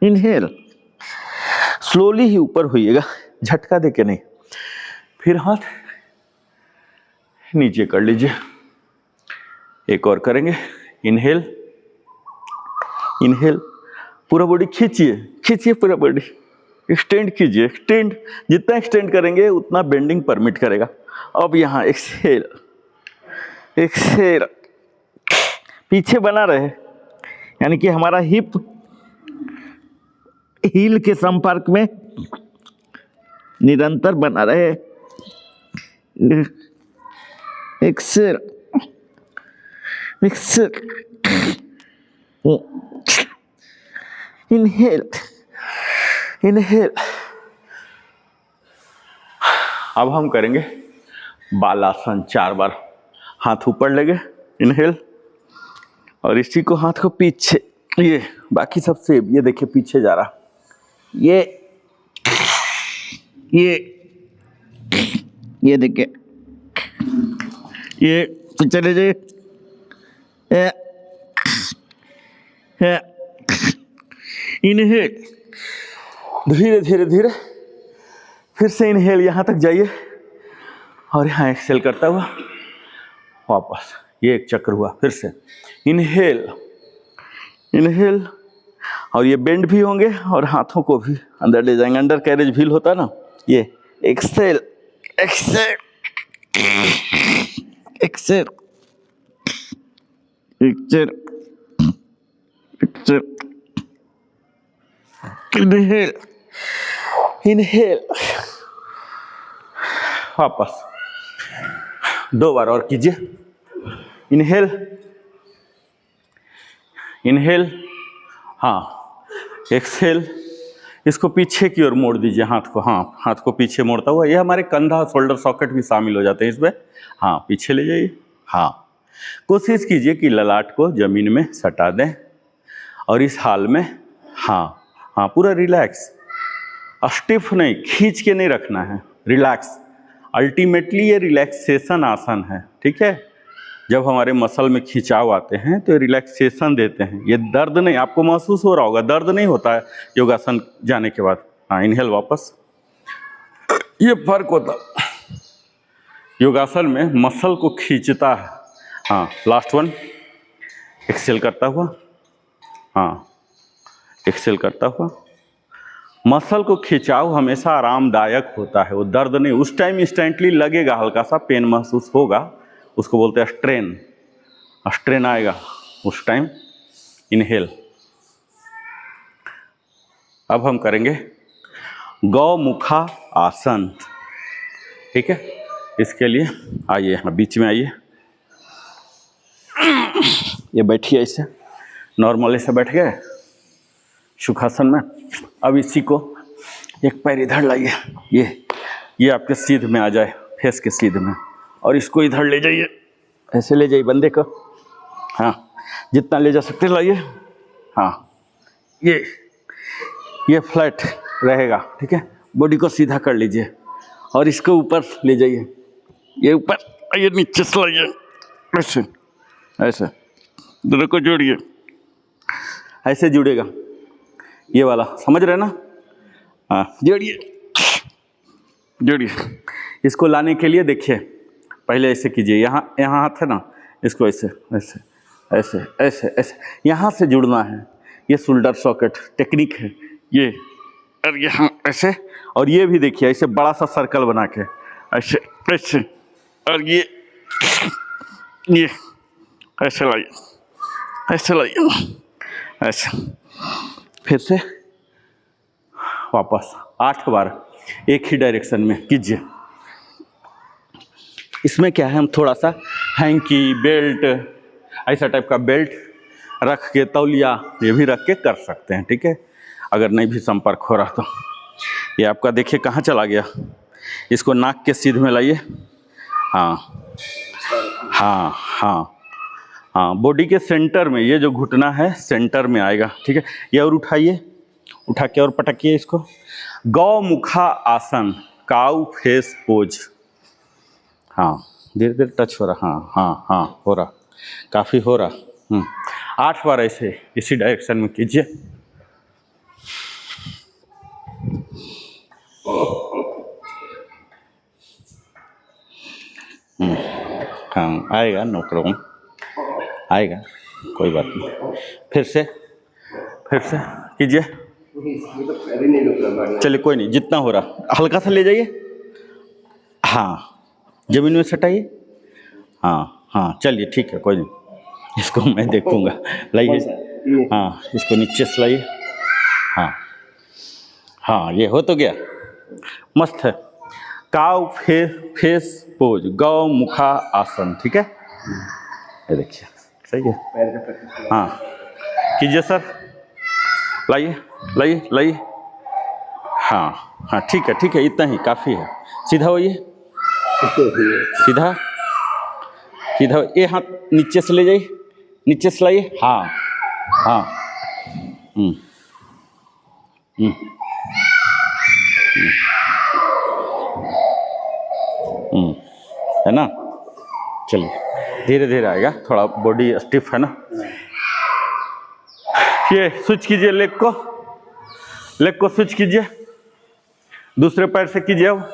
इनहेल, स्लोली ही ऊपर होइएगा, झटका दे के नहीं। फिर हाथ नीचे कर लीजिए। एक और करेंगे। इनहेल, इनहेल, पूरा बॉडी खींचिए, खींचिए पूरा बॉडी, एक्सटेंड कीजिए। एक्सटेंड, जितना एक्सटेंड करेंगे उतना बेंडिंग परमिट करेगा। अब यहाँ एक्सहेल, एक्सहेल, पीछे बना रहे, यानी कि हमारा हिप हील के संपर्क में निरंतर बना रहे। Exhale, exhale, inhale, inhale. अब हम करेंगे बालासन 4 बार। हाथ ऊपर लेंगे, इनहेल, और इसी को हाथ को पीछे, ये बाकी सब सेम, ये देखिए पीछे जा रहा, ये देखिए, ये तो चले जाइए, इनहेल, धीरे धीरे धीरे फिर से इनहेल, यहाँ तक जाइए और यहाँ एक्सेल करता हुआ वापस, ये एक चक्र हुआ। फिर से इनहेल इनहेल, और ये बेंड भी होंगे और हाथों को भी अंदर ले जाएंगे, अंडर कैरेज व्हील होता है ना, ये exhale Excel Excel Excel exhale, inhale inhale, वापस 2 बार और कीजिए। इनहेल इनहेल, हाँ, एक्सेल। इसको पीछे की ओर मोड़ दीजिए, हाथ को, हाँ, हाथ को पीछे मोड़ता हुआ, ये हमारे कंधा शोल्डर सॉकेट भी शामिल हो जाते हैं इसमें। हाँ, पीछे ले जाइए। हाँ, कोशिश कीजिए कि ललाट को जमीन में सटा दें और इस हाल में, हाँ हाँ, पूरा रिलैक्स, स्टिफ नहीं, खींच के नहीं रखना है, रिलैक्स। अल्टीमेटली ये रिलैक्सेशन आसन है, ठीक है। जब हमारे मसल में खिंचाव आते हैं तो रिलैक्सेशन देते हैं, ये दर्द नहीं, आपको महसूस हो रहा होगा, दर्द नहीं होता है योगासन जाने के बाद। हाँ, इनहेल वापस, ये फर्क होता, योगासन में मसल को खींचता है। हाँ, लास्ट वन, एक्सेल करता हुआ, हाँ, एक्सेल करता हुआ। मसल को खिंचाव हमेशा आरामदायक होता है, वो दर्द नहीं, उस टाइम इंस्टेंटली लगेगा, हल्का सा पेन महसूस होगा, उसको बोलते हैं स्ट्रेन, स्ट्रेन आएगा उस टाइम। इनहेल। अब हम करेंगे गौमुखा आसन, ठीक है। इसके लिए आइए, यहाँ बीच में आइए, ये बैठिए ऐसे, नॉर्मल ऐसे बैठ गए सुखासन में। अब इसी को एक पैर इधर लाइए, ये आपके सीध में आ जाए, फेस के सीध में, और इसको इधर ले जाइए, ऐसे ले जाइए बंदे को, हाँ, जितना ले जा सकते लाइए। हाँ, ये फ्लैट रहेगा, ठीक है। बॉडी को सीधा कर लीजिए और इसको ऊपर ले जाइए, ये ऊपर, ये नीचे से लाइए, ऐसे ऐसे, दोनों को जोड़िए, ऐसे जुड़ेगा ये वाला, समझ रहे ना। हाँ, जोड़िए जोड़िए। इसको लाने के लिए देखिए, पहले ऐसे कीजिए, यहाँ हाथ है ना, इसको ऐसे ऐसे ऐसे ऐसे ऐसे, यहाँ से जुड़ना है, ये शोल्डर सॉकेट टेक्निक है ये, और यहाँ ऐसे, और ये भी देखिए ऐसे बड़ा सा सर्कल बना के ऐसे ऐसे, और ये ऐसे लाइए, ऐसे लाइए, ऐसे, फिर से वापस 8 बार एक ही डायरेक्शन में कीजिए। इसमें क्या है, हम थोड़ा सा हैंकी, बेल्ट, ऐसा टाइप का बेल्ट रख के, तौलिया ये भी रख के कर सकते हैं, ठीक है, अगर नहीं भी संपर्क हो रहा तो। ये आपका देखिए कहाँ चला गया, इसको नाक के सीध में लाइए। हाँ हाँ हाँ हाँ, बॉडी के सेंटर में, ये जो घुटना है सेंटर में आएगा, ठीक है। ये और उठाइए, उठा के और पटकिए इसको। गौमुखा आसन, काउ फेस पोज। हाँ, धीरे धीरे टच हो रहा, हाँ हाँ हाँ, हो रहा, काफ़ी हो रहा। 8 बार ऐसे इसी डायरेक्शन में कीजिए। हाँ, आएगा, नो प्रॉब्लम, आएगा, कोई बात नहीं। फिर से कीजिए, चलिए कोई नहीं, जितना हो रहा हल्का सा ले जाइए। हाँ, जमीन में सटाइए। हाँ हाँ, चलिए ठीक है, कोई नहीं, इसको मैं देखूंगा, लाइए। हाँ, इसको नीचे से लाइए। हाँ हाँ, ये हो तो गया, मस्त है। काउ फेस पोज, गौ मुखा आसन, ठीक है। ये देखिए, सही है। हाँ, कीजिए सर, लाइए लाइए लाइए। हाँ हाँ, ठीक है, इतना ही काफ़ी है। सीधा होइए, सीधा, ये हाथ नीचे से ले जाइए, नीचे से लाइए, हाँ हाँ, हम्म हम्म है ना। चलिए धीरे धीरे आएगा, थोड़ा बॉडी स्टिफ है ना। ये स्विच कीजिए, लेग को स्विच कीजिए, दूसरे पैर से कीजिए अब,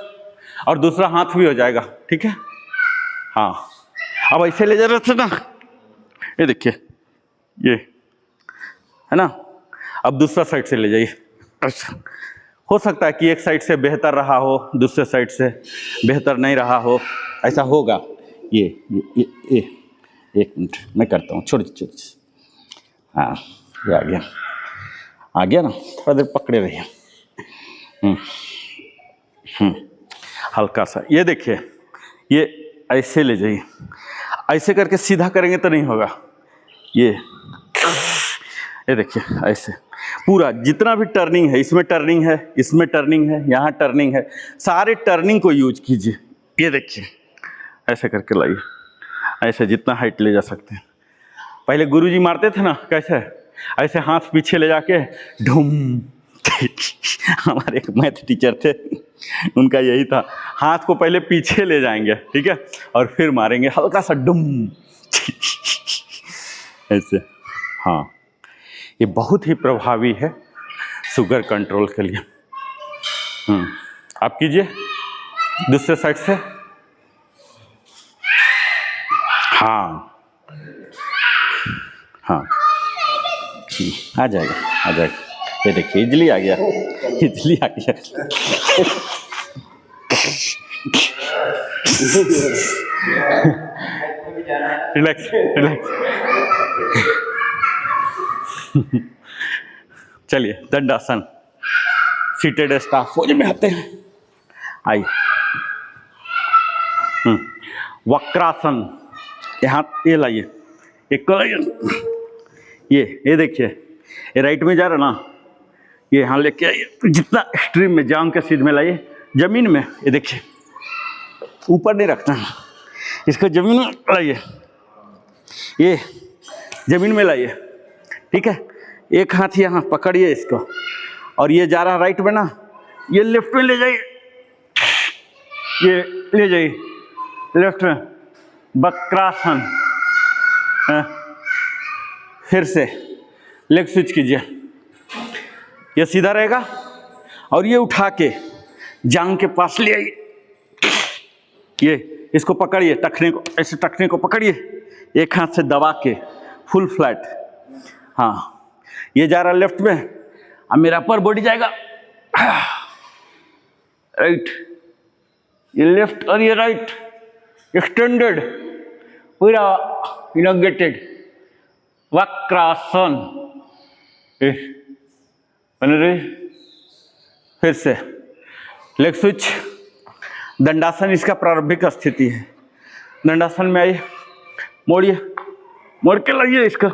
और दूसरा हाथ भी हो जाएगा, ठीक है। हाँ अब ऐसे ले जा रहे थे ना, ये देखिए ये है ना। अब दूसरा साइड से ले जाइए। अच्छा, हो सकता है कि एक साइड से बेहतर रहा हो, दूसरे साइड से बेहतर नहीं रहा हो, ऐसा होगा। ये एक मिनट मैं करता हूँ, छोड़ छोड़। हाँ ये आ गया ना, थोड़ा देर पकड़े रहिए। हल्का सा, ये देखिए, ये ऐसे ले जाइए, ऐसे करके सीधा करेंगे तो नहीं होगा। ये देखिए ऐसे पूरा जितना भी टर्निंग है, इसमें टर्निंग है, इसमें टर्निंग है, यहाँ टर्निंग है, सारे टर्निंग को यूज कीजिए। ये देखिए ऐसे करके लाइए, ऐसे जितना हाइट ले जा सकते हैं। पहले गुरुजी मारते थे ना, कैसे ऐसे हाथ पीछे ले जाके ढूम। हमारे एक मैथ टीचर थे, उनका यही था, हाथ को पहले पीछे ले जाएंगे, ठीक है, और फिर मारेंगे हल्का सा डुम। ऐसे, हाँ ये बहुत ही प्रभावी है शुगर कंट्रोल के लिए। आप कीजिए दूसरे साइड से। हाँ हाँ आ जाएगा, आ जाएगा। ये देखिए इजली आ गया, इजली आ गया। Relax relax. चलिए दंडासन, सीटेड स्टाफ पोज में आते हैं। आइए, वक्रासन, यहाँ ये लाइए, एक लाइए, ये देखिए, ये राइट में जा रहा ना, ये यहाँ लेके आइए, जितना एक्सट्रीम में जांग के सीध में लाइए, जमीन में, ये देखिए ऊपर नहीं रखना, इसको जमीन में लाइए, ये जमीन में लाइए, ठीक है। एक हाथ यहाँ पकड़िए इसको, और ये जा रहा राइट में ना, ये लेफ्ट में ले जाइए, ये ले जाइए लेफ्ट में, वक्रासन। फिर से लेग स्विच कीजिए, ये सीधा रहेगा, और ये उठा के जांग के पास ले आइए, ये इसको पकड़िए, टखने को, ऐसे टखने को पकड़िए, एक हाथ से दबा के फुल फ्लैट। हाँ ये जा रहा लेफ्ट में, अब मेरा अपर बॉडी जाएगा राइट, ये लेफ्ट और ये राइट, एक्सटेंडेड, पूरा इनोगेटेड, वक्रासन। बने रही। फिर से लेग स्विच, दंडासन इसका प्रारंभिक स्थिति है। दंडासन में आइए, मोड़िए, मोड़ के लाइए इसको,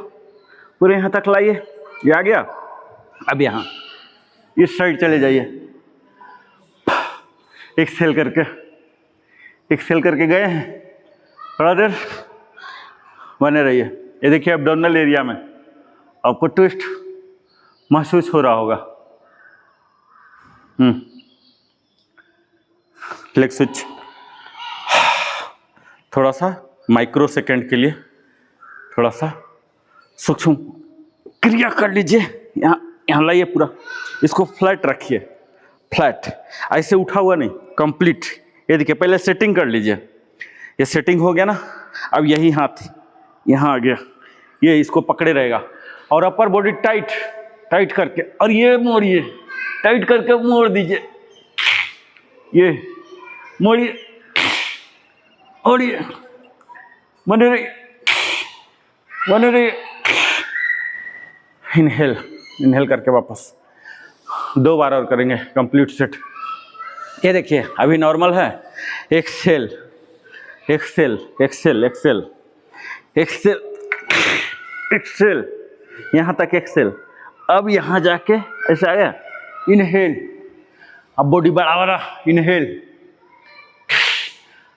पूरे यहाँ तक लाइए, ये आ गया। अब यहाँ इस साइड चले जाइए, एक्सेल करके गए हैं, थोड़ा देर बने रहिए। ये देखिए एब्डोमिनल एरिया में आपको ट्विस्ट महसूस हो रहा होगा। लेग स्विच, थोड़ा सा माइक्रो सेकेंड के लिए थोड़ा सा सूक्ष्म क्रिया कर लीजिए। यहाँ लाइए, पूरा इसको फ्लैट रखिए, फ्लैट, ऐसे उठा हुआ नहीं, कंप्लीट। ये देखिए पहले सेटिंग कर लीजिए, ये सेटिंग हो गया ना, अब यही हाथ यहाँ आ गया, ये इसको पकड़े रहेगा, और अपर बॉडी टाइट टाइट करके, और ये मोड़िए, टाइट करके मोड़ दीजिए, ये मोड़िए, मोड़िए, बने रहिए। इनहेल करके वापस 2 बार और करेंगे, कंप्लीट सेट। ये देखिए अभी नॉर्मल है, exhale Excel Excel Excel Excel exhale, यहाँ तक एक्सेल। अब यहाँ जाके ऐसा आ गया, इनहेल, अब बॉडी बढ़ावा रहा, इनहेल,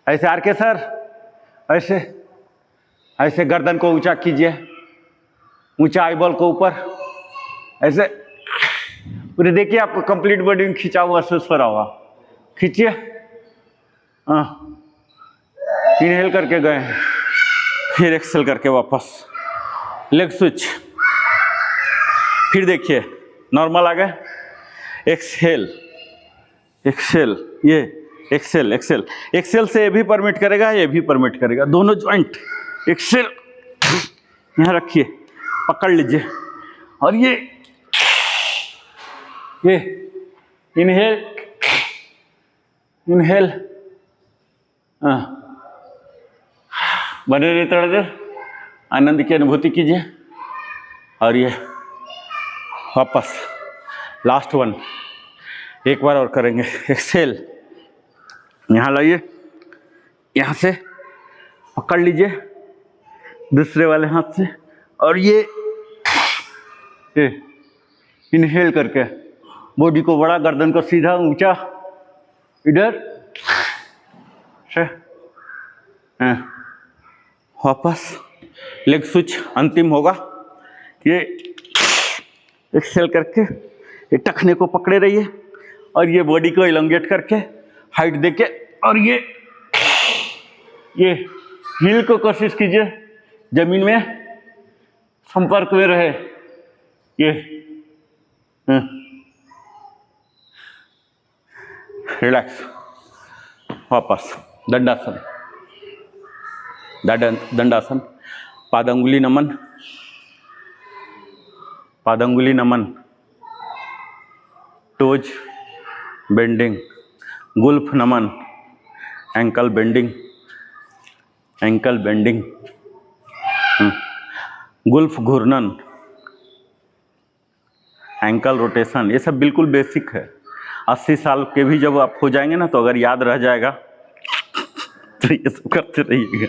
ऐसे आर के सर, ऐसे ऐसे गर्दन को ऊंचा कीजिए, ऊंचा आईबॉल को ऊपर, ऐसे पूरे देखिए, आपको कंप्लीट बॉडी में खिंचा हुआ महसूस हो रहा होगा। खींचिए, हाँ, इनहेल करके गए, फिर एक्सेल करके वापस, लेग स्विच, फिर देखिए नॉर्मल आ गए, एक्सेल एक्सेल, ये एक्सेल एक्सेल, एक्सेल से ये भी परमिट करेगा, ये भी परमिट करेगा, दोनों जॉइंट एक्सेल यहाँ रखिए, पकड़ लीजिए, और ये इनहेल इनहेल, हाँ, बने रहिए थोड़ा देर, आनंद की अनुभूति कीजिए, और ये वापस लास्ट वन, एक बार और करेंगे। एक्सेल, यहाँ लाइए, यहाँ से पकड़ लीजिए दूसरे वाले हाथ से, और ये इनहेल करके बॉडी को बड़ा, गर्दन को सीधा ऊंचा, इधर से वापस, लेग स्विच अंतिम होगा। ये एक्सेल करके ये टखने को पकड़े रहिए, और ये बॉडी को इलोंगेट करके हाइट देके, और ये हील को कोशिश कीजिए जमीन में संपर्क में रहे, ये रिलैक्स, वापस दंडासन, दंडासन, पादंगुली नमन, पादंगुली नमन, टोज बेंडिंग, गुल्फ नमन, एंकल बेंडिंग, एंकल बेंडिंग, गुल्फ घूर्णन, एंकल रोटेशन, ये सब बिल्कुल बेसिक है। 80 साल के भी जब आप हो जाएंगे ना, तो अगर याद रह जाएगा तो ये सब करते रहिएगा।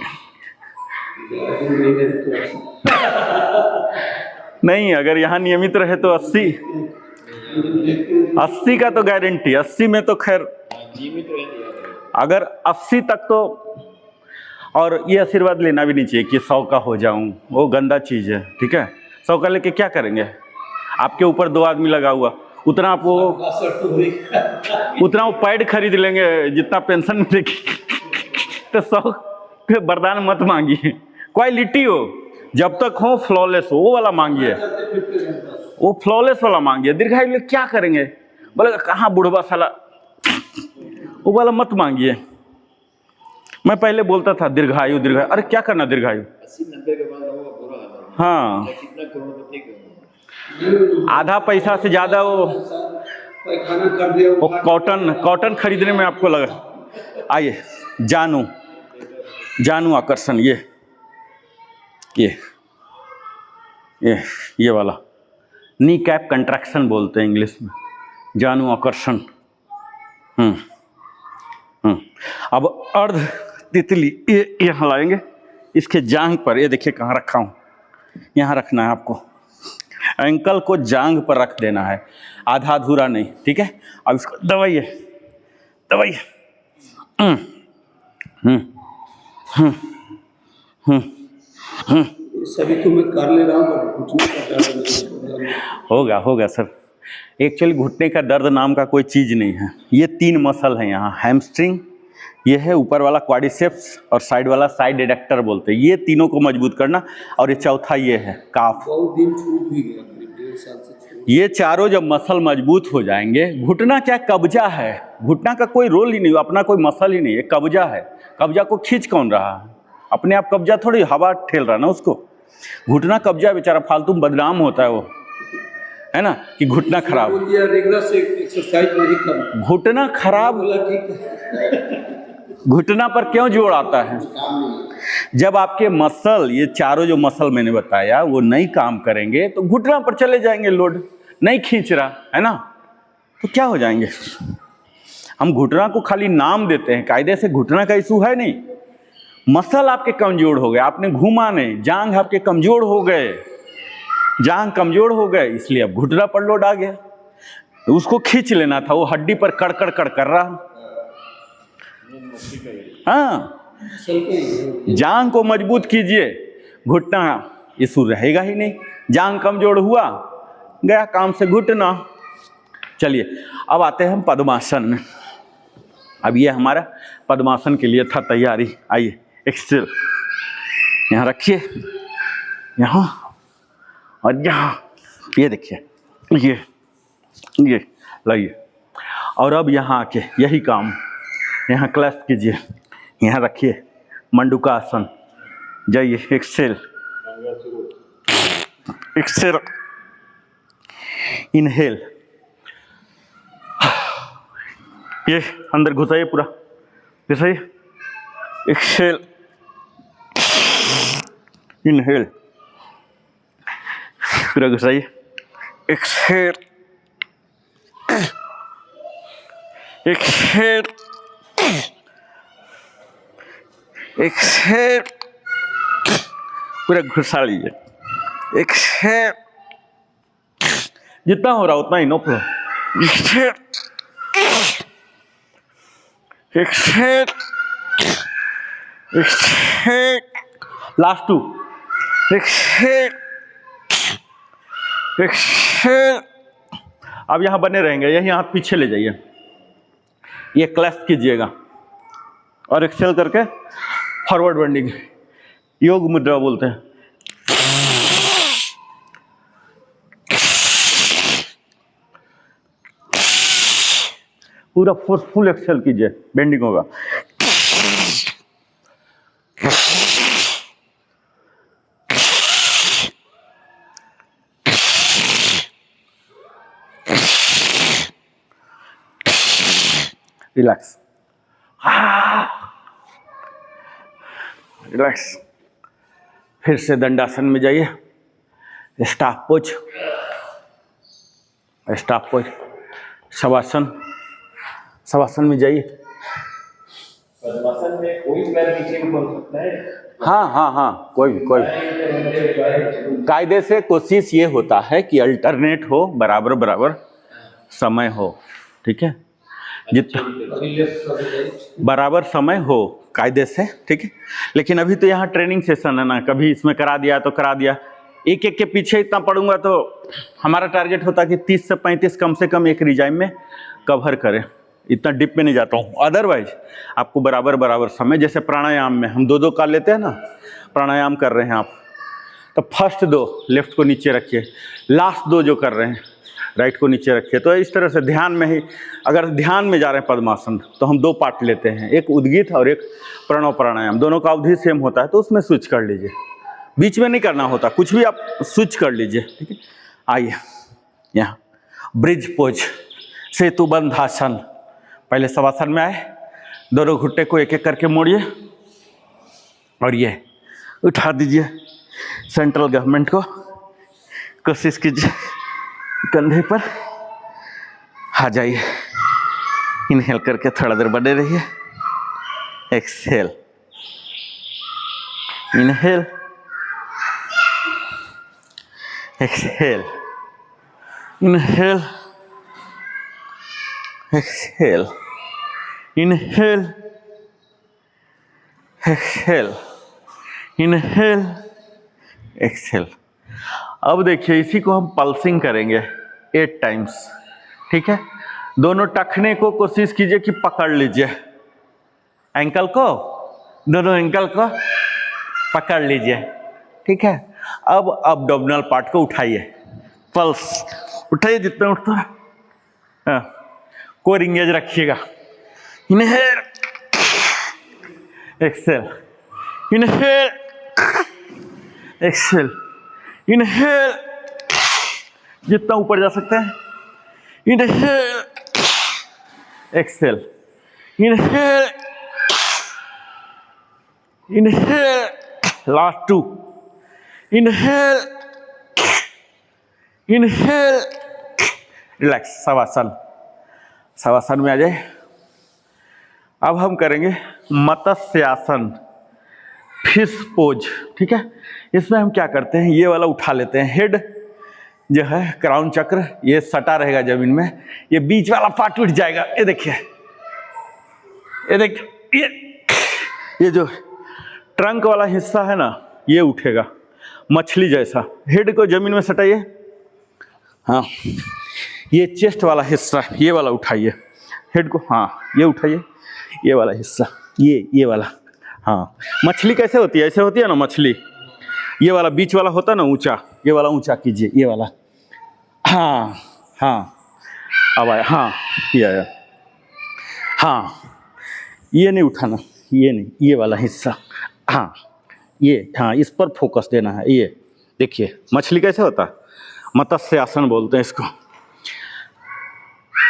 नहीं, अगर यहाँ नियमित रहे तो 80 का तो गारंटी, 80 में तो खैर, अगर 80 तक तो, और ये आशीर्वाद लेना भी नहीं चाहिए कि 100 का हो जाऊं, वो गंदा चीज़ है, ठीक है। 100 का लेके क्या करेंगे? आपके ऊपर 2 आदमी लगा हुआ, उतना आपको, उतना वो पैड खरीद लेंगे जितना पेंशन मिलेगी। तो 100 के वरदान मत मांगिए, क्वालिटी हो, जब तक हो फ्लॉलेस हो, वो वाला मांगिए, वो फ्लॉलेस वाला मांगिए। दीर्घायु लिए क्या करेंगे? बोलेगा कहाँ बुढ़वा साला, वो वाला मत मांगिए। मैं पहले बोलता था दीर्घायु दीर्घायु, अरे क्या करना दीर्घायु, 80-90 के बाद होगा बुरा हाल है। हाँ, कितना करोड़पति क्यों? आधा पैसा से ज़्यादा वो कॉटन खरीदने में आपको लगा। आइए, जानू आकर्षण, ये वाला नी कैप कंट्रैक्शन बोलते हैं इंग्लिश में, जानू आकर्षण। अब अर्ध तितली ये यहाँ लाएंगे, इसके जांघ पर, ये देखिए कहाँ रखा हूँ, यहाँ रखना है आपको, एंकल को जांघ पर रख देना है, आधा अधूरा नहीं, ठीक है। अब इसको दबाइए, सभी तो मैं कर ले रहा हूँ, पर घुटने का दर्द होगा सर। एक्चुअली घुटने का दर्द नाम का कोई चीज़ नहीं है। ये 3 मसल हैं यहाँ, हैमस्ट्रिंग, ये है ऊपर वाला क्वाड्रिसेप्स, और साइड वाला साइड एडक्टर बोलते हैं। ये तीनों को मजबूत करना, और ये चौथा ये है काफ। बहुत दिन छूट भी गया, 1.5 साल से छूट। ये चारों जब मसल मजबूत हो जाएंगे, घुटना क्या कब्जा है, घुटना का कोई रोल ही नहीं, अपना कोई मसल ही नहीं है, कब्जा है। कब्जा को खींच कौन रहा है? अपने आप कब्जा थोड़ी, हवा ठेल रहा ना उसको। घुटना कब्जा बेचारा फालतू बदनाम होता है वो, है ना, कि घुटना खराब, रेगुलर से एक्सरसाइज नहीं करना, घुटना खराब। बोला ठीक घुटना पर क्यों जोड़ आता है? जब आपके मसल, ये चारों जो मसल मैंने बताया, वो नहीं काम करेंगे तो घुटना पर चले जाएंगे, लोड नहीं खींच रहा है ना, तो क्या हो जाएंगे? हम घुटना को खाली नाम देते हैं, कायदे से घुटना का इशू है नहीं। मसल आपके कमजोर हो गए, आपने घूमा नहीं, जांघ आपके कमजोर हो गए, जांघ कमजोर हो गए, इसलिए अब घुटना पर लोड आ गया। तो उसको खींच लेना था, वो हड्डी पर कड़कड़ कर रहा। हाँ, जांघ को मजबूत कीजिए, घुटना इशू रहेगा ही नहीं। जांग कमजोर हुआ, गया काम से घुटना। चलिए अब आते हैं हम पद्मासन में। अब ये हमारा पद्मासन के लिए था तैयारी। आइए एक्सेल यहाँ रखिए, यहाँ और यहाँ, ये देखिए, ये लाइए। और अब यहाँ आके यही काम, यहाँ क्लच कीजिए, यहाँ रखिए मंडूकासन, जाइए एक्सेल, एक्सेल, इनहेल, ये अंदर घुसाइए पूरा, घुसाइए, एक्सेल, इनहेल, पूरा घुसाइए, एक्सेल, एक्सेल, एक्सेल, पूरा घुसा लीजिए, एक्सेल, जितना हो रहा उतना ही, no problem, excel, Excel, excel, last 2, excel, excel. अब यहाँ बने रहेंगे, यही हाथ पीछे ले जाइए, ये क्लच कीजिएगा और एक्सेल करके फॉरवर्ड बेंडिंग, योग मुद्रा बोलते हैं। पूरा फोर्सफुल एक्सेल कीजिए, बेंडिंग होगा। Relax, relax. फिर से दंडासन में जाइए, staff pose, staff pose, shavasana, shavasana में जाइए। पद्मासन में कोई पैर नीचे ऊपर हो सकता है? हाँ हाँ हाँ, कोई भी। कायदे से कोशिश ये होता है कि अल्टरनेट हो, बराबर बराबर समय हो, ठीक है, जितना बराबर समय हो कायदे से, ठीक है। लेकिन अभी तो यहाँ ट्रेनिंग सेशन है ना, कभी इसमें करा दिया तो करा दिया, एक एक के पीछे इतना पढ़ूंगा तो हमारा टारगेट होता है कि 30 से 35 कम से कम एक रिजाइम में कवर करें। इतना डिप में नहीं जाता हूँ। अदरवाइज आपको बराबर बराबर समय, जैसे प्राणायाम में हम 2-2 का लेते हैं ना, प्राणायाम कर रहे हैं आप, तो फर्स्ट 2 लेफ्ट को नीचे रखिए, लास्ट 2 जो कर रहे हैं राइट को नीचे रखिए। तो इस तरह से ध्यान में ही, अगर ध्यान में जा रहे हैं पद्मासन तो हम 2 पार्ट लेते हैं, एक उद्गीत और एक प्रणव प्राणायाम, दोनों का अवधि सेम होता है, तो उसमें स्विच कर लीजिए, बीच में नहीं करना होता, कुछ भी आप स्विच कर लीजिए, ठीक है। आइए यहाँ ब्रिज पोज, सेतुबंधासन, पहले शवासन में आए, दोनों घुट्टे को एक एक करके मोड़िए और ये उठा दीजिए सेंट्रल गवर्नमेंट को, कोशिश कीजिए कंधे पर आ जाइए, इनहेल करके थोड़ा देर बने रहिए, exhale, inhale, exhale, inhale, exhale, inhale, exhale, inhale, exhale. अब देखिए इसी को हम पल्सिंग करेंगे 8 टाइम्स, ठीक है। दोनों टखने को कोशिश कीजिए कि पकड़ लीजिए, एंकल को, दोनों एंकल को पकड़ लीजिए, ठीक है। अब अब्डोमिनल पार्ट को उठाइए, पल्स उठाइए जितना उठता है, कोर इंगेज रखिएगा, inhale, exhale, inhale, exhale, inhale, जितना ऊपर जा सकते हैं, inhale, exhale, inhale, inhale, last 2, inhale, inhale, relax, shavasana, shavasana में आ जाए। अब हम करेंगे मत्स्यासन, फिश पोज, ठीक है। इसमें हम क्या करते हैं, ये वाला उठा लेते हैं, हेड जो है क्राउन चक्र ये सटा रहेगा जमीन में, ये बीच वाला पार्ट उठ जाएगा, ये देखिए, ये देखिए, ये जो ट्रंक वाला हिस्सा है ना ये उठेगा, मछली जैसा। हेड को जमीन में सटाइए। हाँ, ये चेस्ट वाला हिस्सा, ये वाला उठाइए। हेड को, हाँ ये उठाइए, ये वाला हिस्सा, ये वाला। हाँ, मछली कैसे होती है? ऐसे होती है ना मछली। ये वाला बीच वाला होता है ना ऊंचा, ये वाला ऊंचा कीजिए, ये वाला। हाँ हाँ, अब आया। हाँ, ये आया। हाँ, ये नहीं उठाना, ये नहीं, ये वाला हिस्सा। हाँ, ये, हाँ इस पर फोकस देना है। ये देखिए मछली कैसे होता है, मत्स्य आसन बोलते हैं इसको।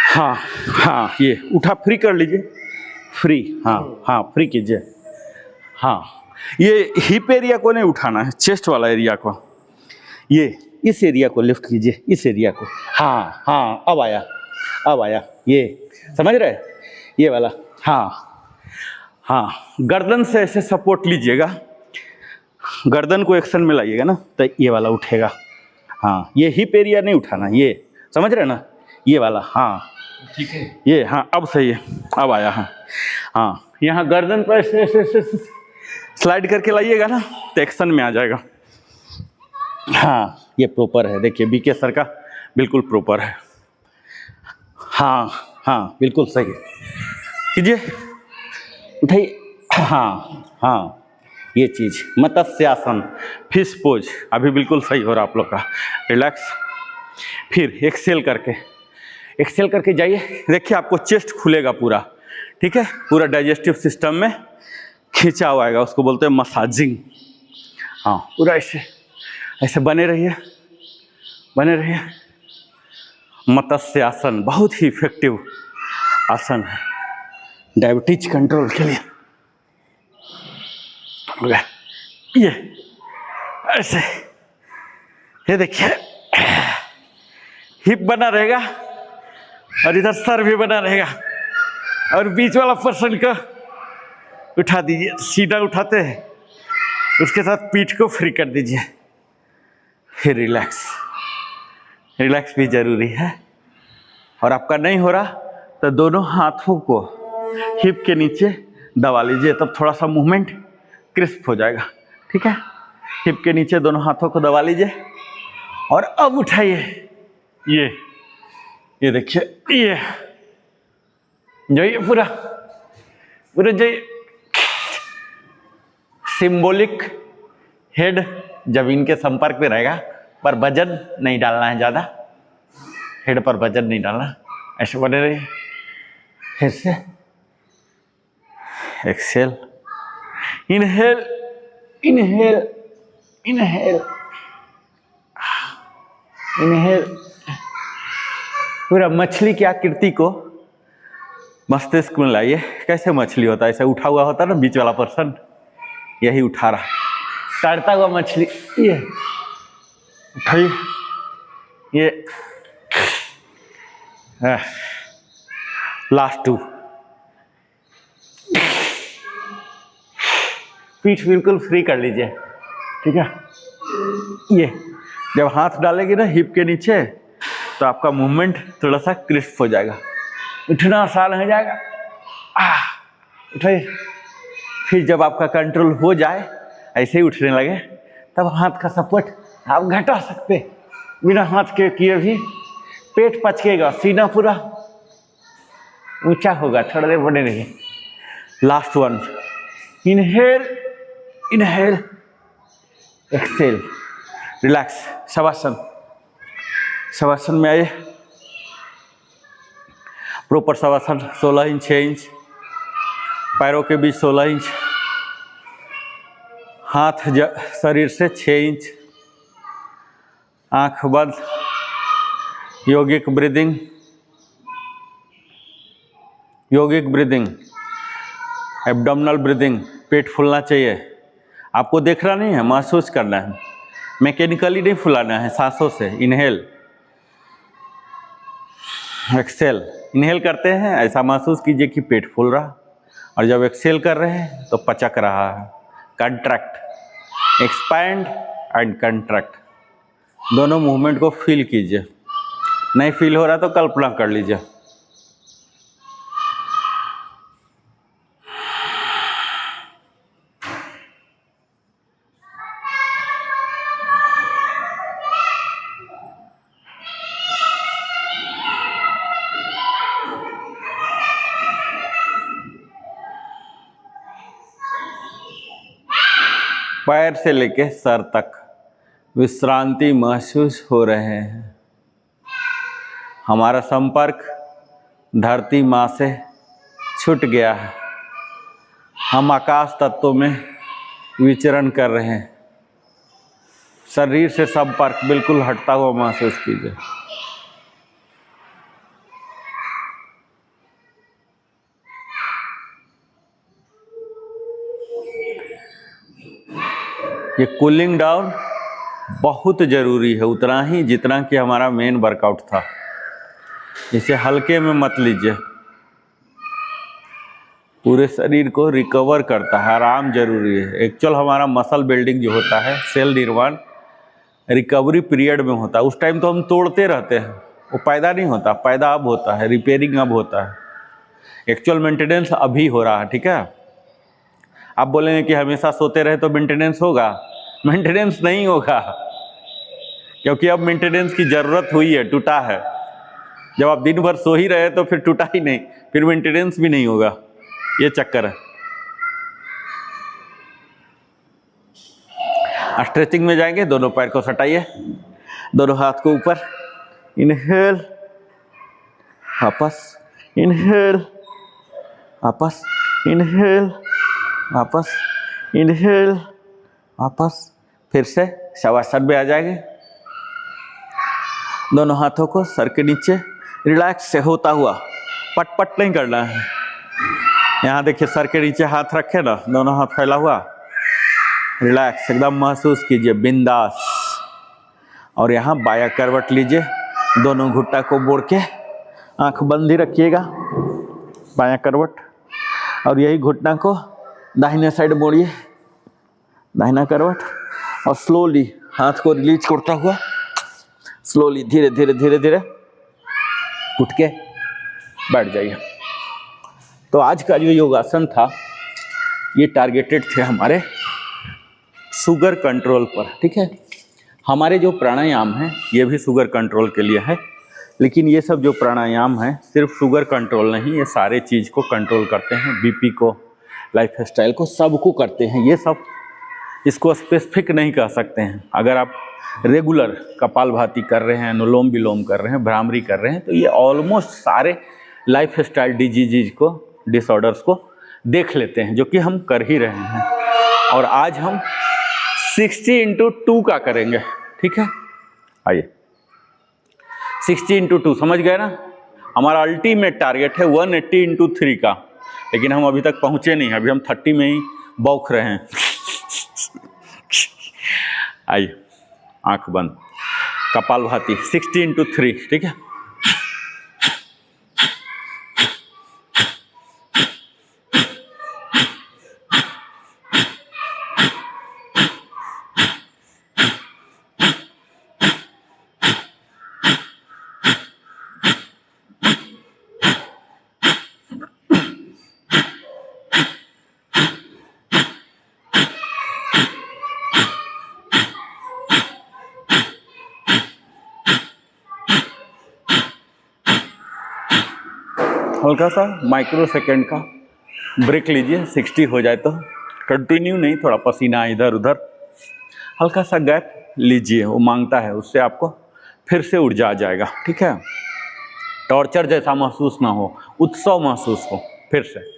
हाँ हाँ, ये उठा, फ्री कर लीजिए, फ्री। हाँ हाँ, फ्री कीजिए। हाँ, ये हिप एरिया को नहीं उठाना है, चेस्ट वाला एरिया को। ये इस एरिया को लिफ्ट कीजिए, इस एरिया को। हाँ हाँ, अब आया, अब आया। ये समझ रहे, ये वाला। हाँ हाँ, गर्दन से ऐसे सपोर्ट लीजिएगा, गर्दन को एक्शन में लाइएगा ना, तो ये वाला उठेगा। हाँ, ये हिप एरिया नहीं उठाना, ये समझ रहे ना, ये वाला। हाँ ठीक है, ये, हाँ अब सही है, अब आया। हाँ हाँ, यहाँ गर्दन पर ऐसे ऐसे ऐसे स्लाइड करके लाइएगा ना, तो एक्शन में आ जाएगा। हाँ, ये प्रॉपर है, देखिए बीके सर का बिल्कुल प्रॉपर है। हाँ हाँ, बिल्कुल सही है, कीजिए, उठाइए। हाँ हाँ, ये चीज़ मत्स्य आसन, फिश पोज, अभी बिल्कुल सही हो रहा आप लोग का। रिलैक्स, फिर एक्सेल करके जाइए। देखिए आपको चेस्ट खुलेगा पूरा, ठीक है, पूरा डाइजेस्टिव सिस्टम में खींचा हुआ आएगा, उसको बोलते हैं मसाजिंग। हाँ, पूरा ऐसे ऐसे बने रहिए, बने रहिए। मत्स्य आसन बहुत ही इफेक्टिव आसन है डायबिटीज कंट्रोल के लिए। ये ऐसे, ये देखिए हिप बना रहेगा और इधर सर भी बना रहेगा, और बीच वाला पर्सन को उठा दीजिए, सीधा उठाते हैं, उसके साथ पीठ को फ्री कर दीजिए। फिर रिलैक्स, रिलैक्स भी जरूरी है। और आपका नहीं हो रहा तो दोनों हाथों को हिप के नीचे दबा लीजिए, तब थोड़ा सा मूवमेंट क्रिस्प हो जाएगा, ठीक है। हिप के नीचे दोनों हाथों को दबा लीजिए और अब उठाइए। ये देखिए, ये जाइए, पूरा पूरा जाइए। सिंबॉलिक हेड जमीन के संपर्क में रहेगा, पर वजन नहीं डालना है ज़्यादा, हेड पर वजन नहीं डालना, ऐसे बने रहिए। फिर से exhale, inhale, inhale, inhale, inhale. पूरा मछली की आकृति को मस्तिष्क में लाइए। कैसे मछली होता है, ऐसे उठा हुआ होता है ना बीच वाला पर्सन, यही उठा रहा, तैरता हुआ मछली। ये उठाइए, ये लास्ट टू। पीठ बिल्कुल फ्री कर लीजिए, ठीक है। ये जब हाथ डालेगी ना हिप के नीचे, तो आपका मूवमेंट थोड़ा सा क्रिस्प हो जाएगा, उठना आसान हो जाएगा। उठाइए। फिर जब आपका कंट्रोल हो जाए, ऐसे ही उठने लगे, तब हाथ का सपोर्ट आप घटा सकते, बिना हाथ के किए भी पेट पचकेगा, सीना पूरा ऊंचा होगा। थोड़ा देर बने रहिए। Last one, inhale, inhale, exhale, relax. Shavasana, shavasana में आइए। प्रॉपर शवासन 16 इंच, 6 इंच, पैरों के बीच 16 इंच, हाथ शरीर से 6 इंच, आंख बंद, योगिक ब्रीदिंग, योगिक ब्रीदिंग, एब्डोमिनल ब्रीदिंग। पेट फूलना चाहिए, आपको देखना नहीं है, महसूस करना है, मैकेनिकली नहीं फुलाना है, सांसों से। Inhale, exhale. इनहेल करते हैं, ऐसा महसूस कीजिए कि पेट फूल रहा, और जब एक्सेल कर रहे हैं तो पचक रहा है। कंट्रैक्ट, एक्सपैंड एंड कंट्रैक्ट, दोनों मूवमेंट को फील कीजिए। नहीं फील हो रहा तो कल्पना कर लीजिए। पैर से लेके सर तक विश्रांति महसूस हो रहे हैं। हमारा संपर्क धरती माँ से छूट गया है। हम आकाश तत्वों में विचरण कर रहे हैं। शरीर से संपर्क बिल्कुल हटता हुआ महसूस कीजिए। ये कूलिंग डाउन बहुत ज़रूरी है, उतना ही जितना कि हमारा मेन वर्कआउट था। इसे हल्के में मत लीजिए, पूरे शरीर को रिकवर करता है, आराम जरूरी है। एक्चुअल हमारा मसल बिल्डिंग जो होता है, सेल निर्माण रिकवरी पीरियड में होता है। उस टाइम तो हम तोड़ते रहते हैं, वो पैदा नहीं होता, पैदा अब होता है, रिपेयरिंग अब होता है। एक्चुअल मेंटेनेंस अभी हो रहा है, ठीक है। आप बोलेंगे कि हमेशा सोते रहे तो मेंटेनेंस होगा, मेंटेनेंस नहीं होगा, क्योंकि अब मेंटेनेंस की ज़रूरत हुई है, टूटा है। जब आप दिन भर सो ही रहे तो फिर टूटा ही नहीं, फिर मेंटेनेंस भी नहीं होगा, ये चक्कर है। स्ट्रेचिंग में जाएंगे, दोनों पैर को सटाइए, दोनों हाथ को ऊपर, इनहेल वापस, इनहेल वापस, इनहेल वापस, इनहेल वापस। फिर से शवासन में आ जाएंगे, दोनों हाथों को सर के नीचे रिलैक्स से होता हुआ, पट पट नहीं करना है। यहाँ देखिए सर के नीचे हाथ रखे ना, दोनों हाथ फैला हुआ, रिलैक्स एकदम महसूस कीजिए, बिंदास। और यहाँ बाया करवट लीजिए, दोनों घुट्टा को मोड़ के आँख बंद ही रखिएगा, बाया करवट। और यही घुटना को दाहिने साइड मोड़िए, दाहिना करवट, और स्लोली हाथ को रिलीज करता हुआ, स्लोली धीरे धीरे धीरे धीरे उठ के बैठ जाइए। तो आज का जो योगासन था, ये टारगेटेड थे हमारे शुगर कंट्रोल पर, ठीक है। हमारे जो प्राणायाम हैं ये भी शुगर कंट्रोल के लिए है, लेकिन ये सब जो प्राणायाम हैं सिर्फ शुगर कंट्रोल नहीं, ये सारे चीज़ को कंट्रोल करते हैं, बीपी को, लाइफ स्टाइल को, सबको करते हैं ये सब। इसको स्पेसिफिक नहीं कह सकते हैं। अगर आप रेगुलर कपालभाति कर रहे हैं, अनुलोम विलोम कर रहे हैं, भ्रामरी कर रहे हैं, तो ये ऑलमोस्ट सारे लाइफ स्टाइल डिजीज को, डिसऑर्डर्स को देख लेते हैं, जो कि हम कर ही रहे हैं। और आज हम 60x2 का करेंगे, ठीक है। आइए 60x2 समझ गए ना। हमारा अल्टीमेट टारगेट है 180x3 का, लेकिन हम अभी तक पहुंचे नहीं, अभी हम 30 में ही बौख रहे हैं। आइए आंख बंद, कपालभाति 60x3, ठीक है। हल्का सा माइक्रो सेकेंड का ब्रेक लीजिए, 60 हो जाए तो कंटिन्यू नहीं, थोड़ा पसीना इधर उधर, हल्का सा गैप लीजिए, वो मांगता है, उससे आपको फिर से ऊर्जा आ जाएगा, ठीक है। टॉर्चर जैसा महसूस ना हो, उत्सव महसूस हो। फिर से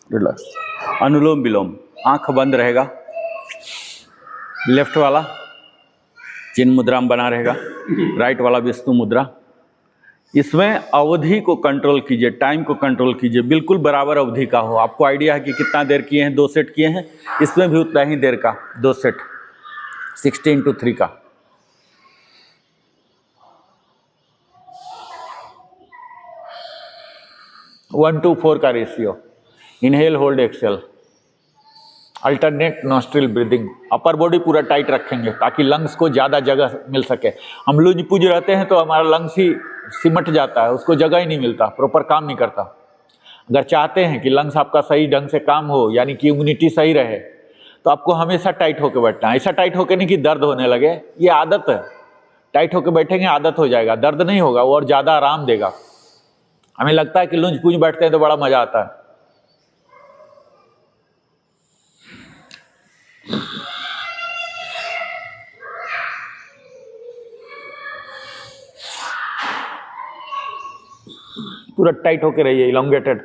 रिलैक्स। अनुलोम विलोम, आंख बंद रहेगा, लेफ्ट वाला चिन्ह मुद्रा में बना रहेगा, राइट वाला विष्णु मुद्रा। इसमें अवधि को कंट्रोल कीजिए, टाइम को कंट्रोल कीजिए, बिल्कुल बराबर अवधि का हो। आपको आइडिया है कि कितना देर किए हैं, 2 सेट किए हैं, इसमें भी उतना ही देर का 2 सेट 60x3 का। 1:4 का ratio. Inhale, hold, exhale. Alternate nostril breathing. Upper body पूरा टाइट रखेंगे ताकि लंग्स को ज़्यादा जगह मिल सके। हम लूज पूज रहते हैं तो हमारा लंग्स ही सिमट जाता है, उसको जगह ही नहीं मिलता, प्रॉपर काम नहीं करता। अगर चाहते हैं कि लंग्स आपका सही ढंग से काम हो, यानी कि इम्यूनिटी सही रहे, तो आपको हमेशा टाइट होकर बैठना है। ऐसा टाइट होकर नहीं कि दर्द होने लगे, ये आदत है। टाइट होकर बैठेंगे आदत हो जाएगा, दर्द नहीं होगा, वो और ज़्यादा आराम देगा। हमें लगता है कि लूज पूज बैठते हैं तो बड़ा मजा आता है। पूरा टाइट होके रहिए, इलोंगेटेड।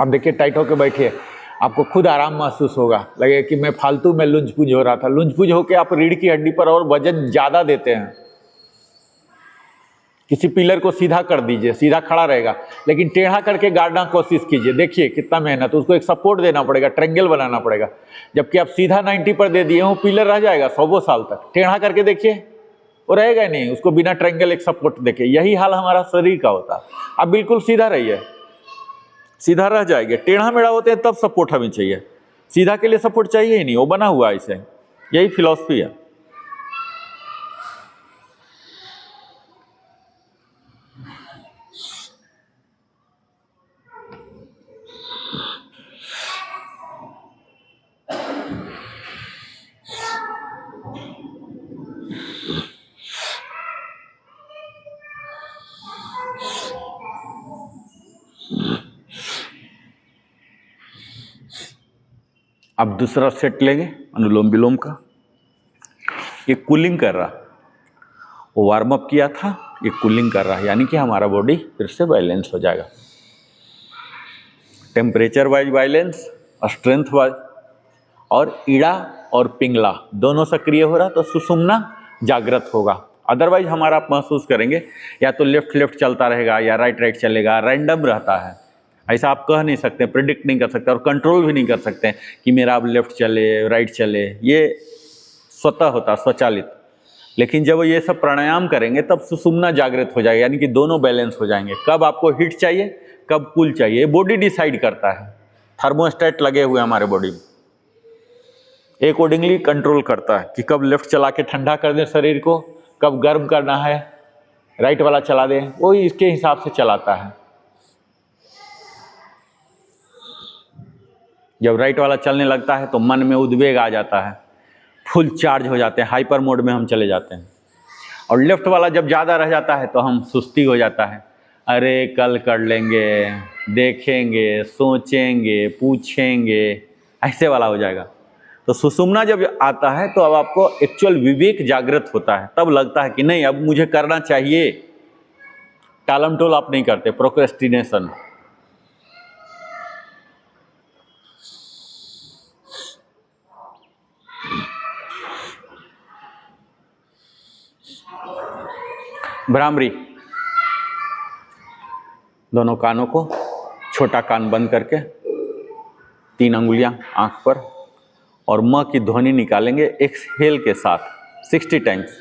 आप देखिए, टाइट होके बैठिए, आपको खुद आराम महसूस होगा। लगे कि मैं फालतू में लुंज पुंज हो रहा था। लुंज पुंज होके आप रीढ़ की हड्डी पर और वजन ज्यादा देते हैं। किसी पिलर को सीधा कर दीजिए, सीधा खड़ा रहेगा, लेकिन टेढ़ा करके गाड़ना कोशिश कीजिए। देखिए कितना मेहनत, उसको एक सपोर्ट देना पड़ेगा, ट्रेंगल बनाना पड़ेगा। जबकि आप सीधा 90 पर दे दिए, वो पिलर रह जाएगा 100 साल तक। टेढ़ा करके देखिए, वो रहेगा नहीं, उसको बिना ट्रेंगल एक सपोर्ट देखे। यही हाल हमारा शरीर का होता है। आप बिल्कुल सीधा रहिए, सीधा रह जाएंगे। टेढ़ा मेढ़ा होते हैं तब सपोर्ट हमें चाहिए, सीधा के लिए सपोर्ट चाहिए ही नहीं, वो बना हुआ है इसे। यही फिलॉसफी है। अब दूसरा सेट लेंगे अनुलोम विलोम का। ये कूलिंग कर रहा, वो वार्म अप किया था, ये कूलिंग कर रहा है, यानी कि हमारा बॉडी फिर से बैलेंस हो जाएगा। Temperature wise balance, strength wise, और ईड़ा और पिंगला दोनों सक्रिय हो रहा तो सुषुम्ना जागृत होगा। अदरवाइज हमारा आप महसूस करेंगे या तो लेफ्ट लेफ्ट चलता रहेगा या राइट राइट चलेगा, रैंडम रहता है। ऐसा आप कह नहीं सकते, प्रिडिक्ट नहीं कर सकते और कंट्रोल भी नहीं कर सकते कि मेरा अब लेफ्ट चले राइट चले, ये स्वतः होता, स्वचालित। लेकिन जब ये सब प्राणायाम करेंगे तब सुषुम्ना जागृत हो जाएगा, यानी कि दोनों बैलेंस हो जाएंगे। कब आपको हीट चाहिए, कब कूल चाहिए, बॉडी डिसाइड करता है। थर्मोस्टेट लगे हुए हमारे बॉडी में, अकॉर्डिंगली कंट्रोल करता है कि कब लेफ्ट चला के ठंडा कर दें शरीर को, कब गर्म करना है, राइट वाला चला दें, वो इसके हिसाब से चलाता है। जब राइट वाला चलने लगता है तो मन में उद्वेग आ जाता है, फुल चार्ज हो जाते हैं, हाइपर मोड में हम चले जाते हैं। और लेफ्ट वाला जब ज़्यादा रह जाता है तो हम सुस्ती हो जाता है, अरे कल कर लेंगे, देखेंगे, सोचेंगे, पूछेंगे, ऐसे वाला हो जाएगा। तो सुषुम्ना जब आता है तो अब आपको एक्चुअल विवेक जागृत होता है, तब लगता है कि नहीं अब मुझे करना चाहिए। टालम टोल आप नहीं करते, प्रोक्रेस्टिनेशन। भ्रामरी, दोनों कानों को, छोटा कान बंद करके 3 अंगुलियां आंख पर, और म की ध्वनि निकालेंगे एक्सहेल के साथ 60 times.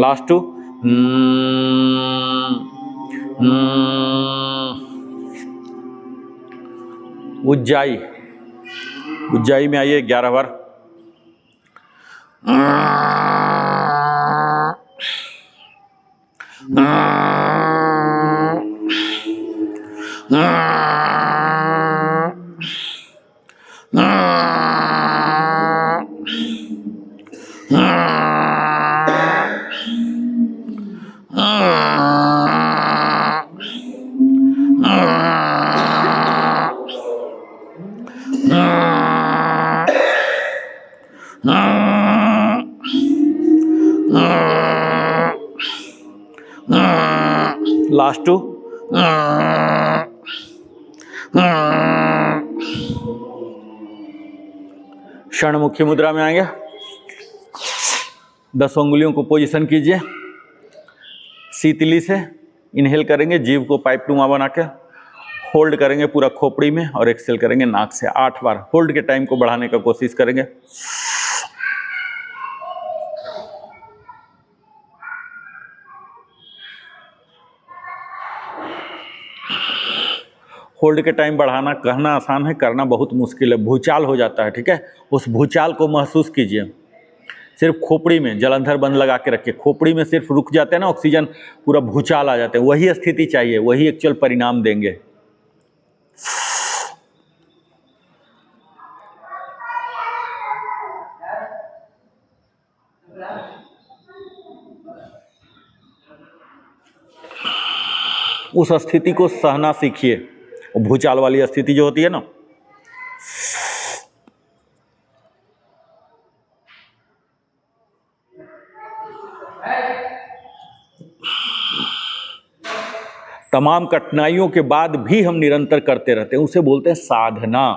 Last two ujjayi. Ujjayi में आइए 11 बार। लास्ट टू क्षणमुखी मुद्रा में आएंगे। 10 उंगलियों को पोजीशन कीजिए, शीतली से इनहेल करेंगे, जीभ को पाइप नुमा बना के होल्ड करेंगे पूरा खोपड़ी में, और एक्सेल करेंगे नाक से 8 बार। होल्ड के टाइम को बढ़ाने का कोशिश करेंगे। होल्ड के टाइम बढ़ाना कहना आसान है, करना बहुत मुश्किल है, भूचाल हो जाता है। ठीक है, उस भूचाल को महसूस कीजिए। सिर्फ खोपड़ी में जलंधर बंद लगा के रखिए, खोपड़ी में सिर्फ रुक जाते हैं ना ऑक्सीजन, पूरा भूचाल आ जाते हैं। वही स्थिति चाहिए, वही एक्चुअल परिणाम देंगे। उस स्थिति को सहना सीखिए, वो भूचाल वाली स्थिति जो होती है ना। तमाम कठिनाइयों के बाद भी हम निरंतर करते रहते हैं, उसे बोलते हैं साधना।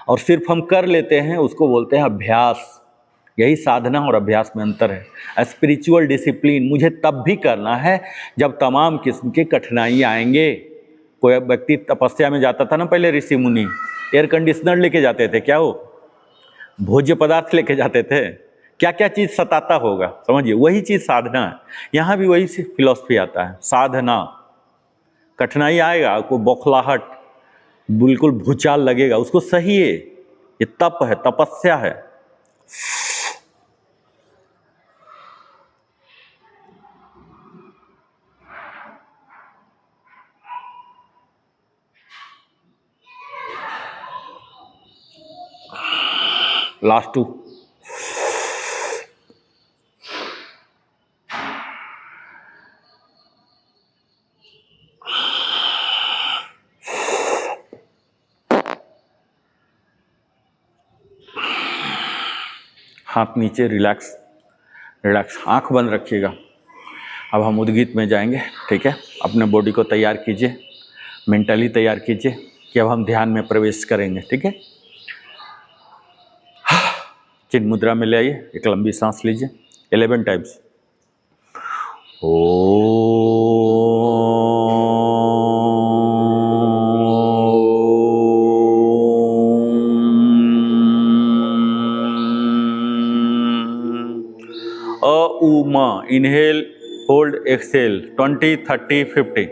और सिर्फ हम कर लेते हैं, उसको बोलते हैं अभ्यास। यही साधना और अभ्यास में अंतर है। स्पिरिचुअल डिसिप्लिन मुझे तब भी करना है जब तमाम किस्म के कठिनाई आएंगे। कोई व्यक्ति तपस्या में जाता था ना पहले, ऋषि मुनि एयर कंडीशनर लेके जाते थे, क्या वो भोज्य पदार्थ लेके जाते थे, क्या क्या चीज़ सताता होगा, समझिए वही चीज़ साधना है। यहाँ भी वही फिलॉसफी आता है, साधना। कठिनाई आएगा, आपको बौखलाहट, बिल्कुल भूचाल लगेगा, उसको सहिए। ये तप है, तपस्या है। लास्ट टू हाथ नीचे, रिलैक्स रिलैक्स, आंख बंद रखिएगा। अब हम उद्गीत में जाएंगे। ठीक है, अपने बॉडी को तैयार कीजिए, मेंटली तैयार कीजिए कि अब हम ध्यान में प्रवेश करेंगे। ठीक है, चिन्ह मुद्रा में ले आइए, एक लंबी सांस लीजिए 11 टाइम्स। उमा, inhale, hold, exhale 20, 30, 50।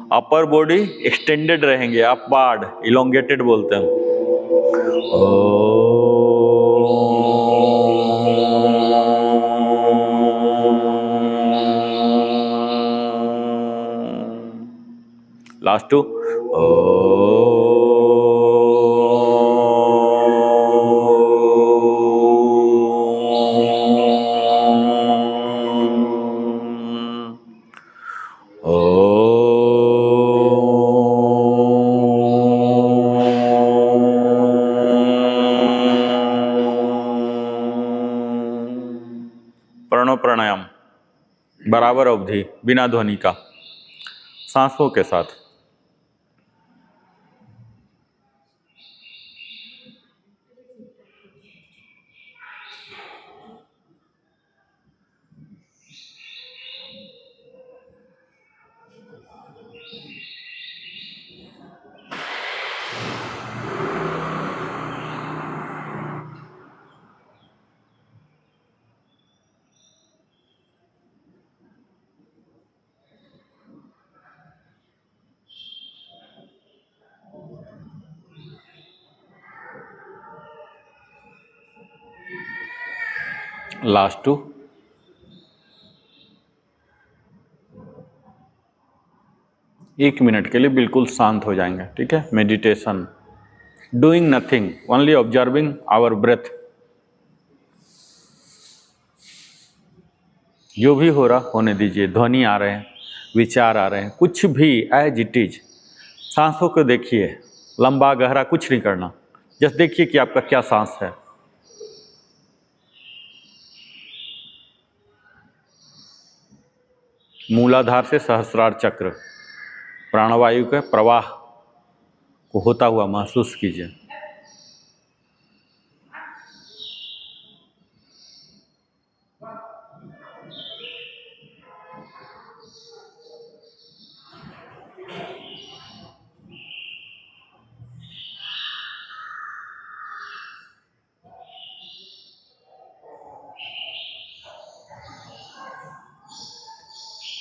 Upper body extended रहेंगे, अपवार्ड, इलोंगेटेड बोलते हैं। लास्ट टू प्रणव प्राणायाम, बराबर अवधि, बिना ध्वनि का, सांसों के साथ। लास्ट 2। एक मिनट के लिए बिल्कुल शांत हो जाएंगे, ठीक है। Meditation, doing nothing, only observing our breath. जो भी हो रहा होने दीजिए, ध्वनि आ रहे हैं, विचार आ रहे हैं, कुछ भी एज इट इज। सांसों को देखिए, लंबा गहरा कुछ नहीं करना, जस्ट देखिए कि आपका क्या सांस है। मूलाधार से सहस्रार चक्र, प्राणवायु के प्रवाह को होता हुआ महसूस कीजिए।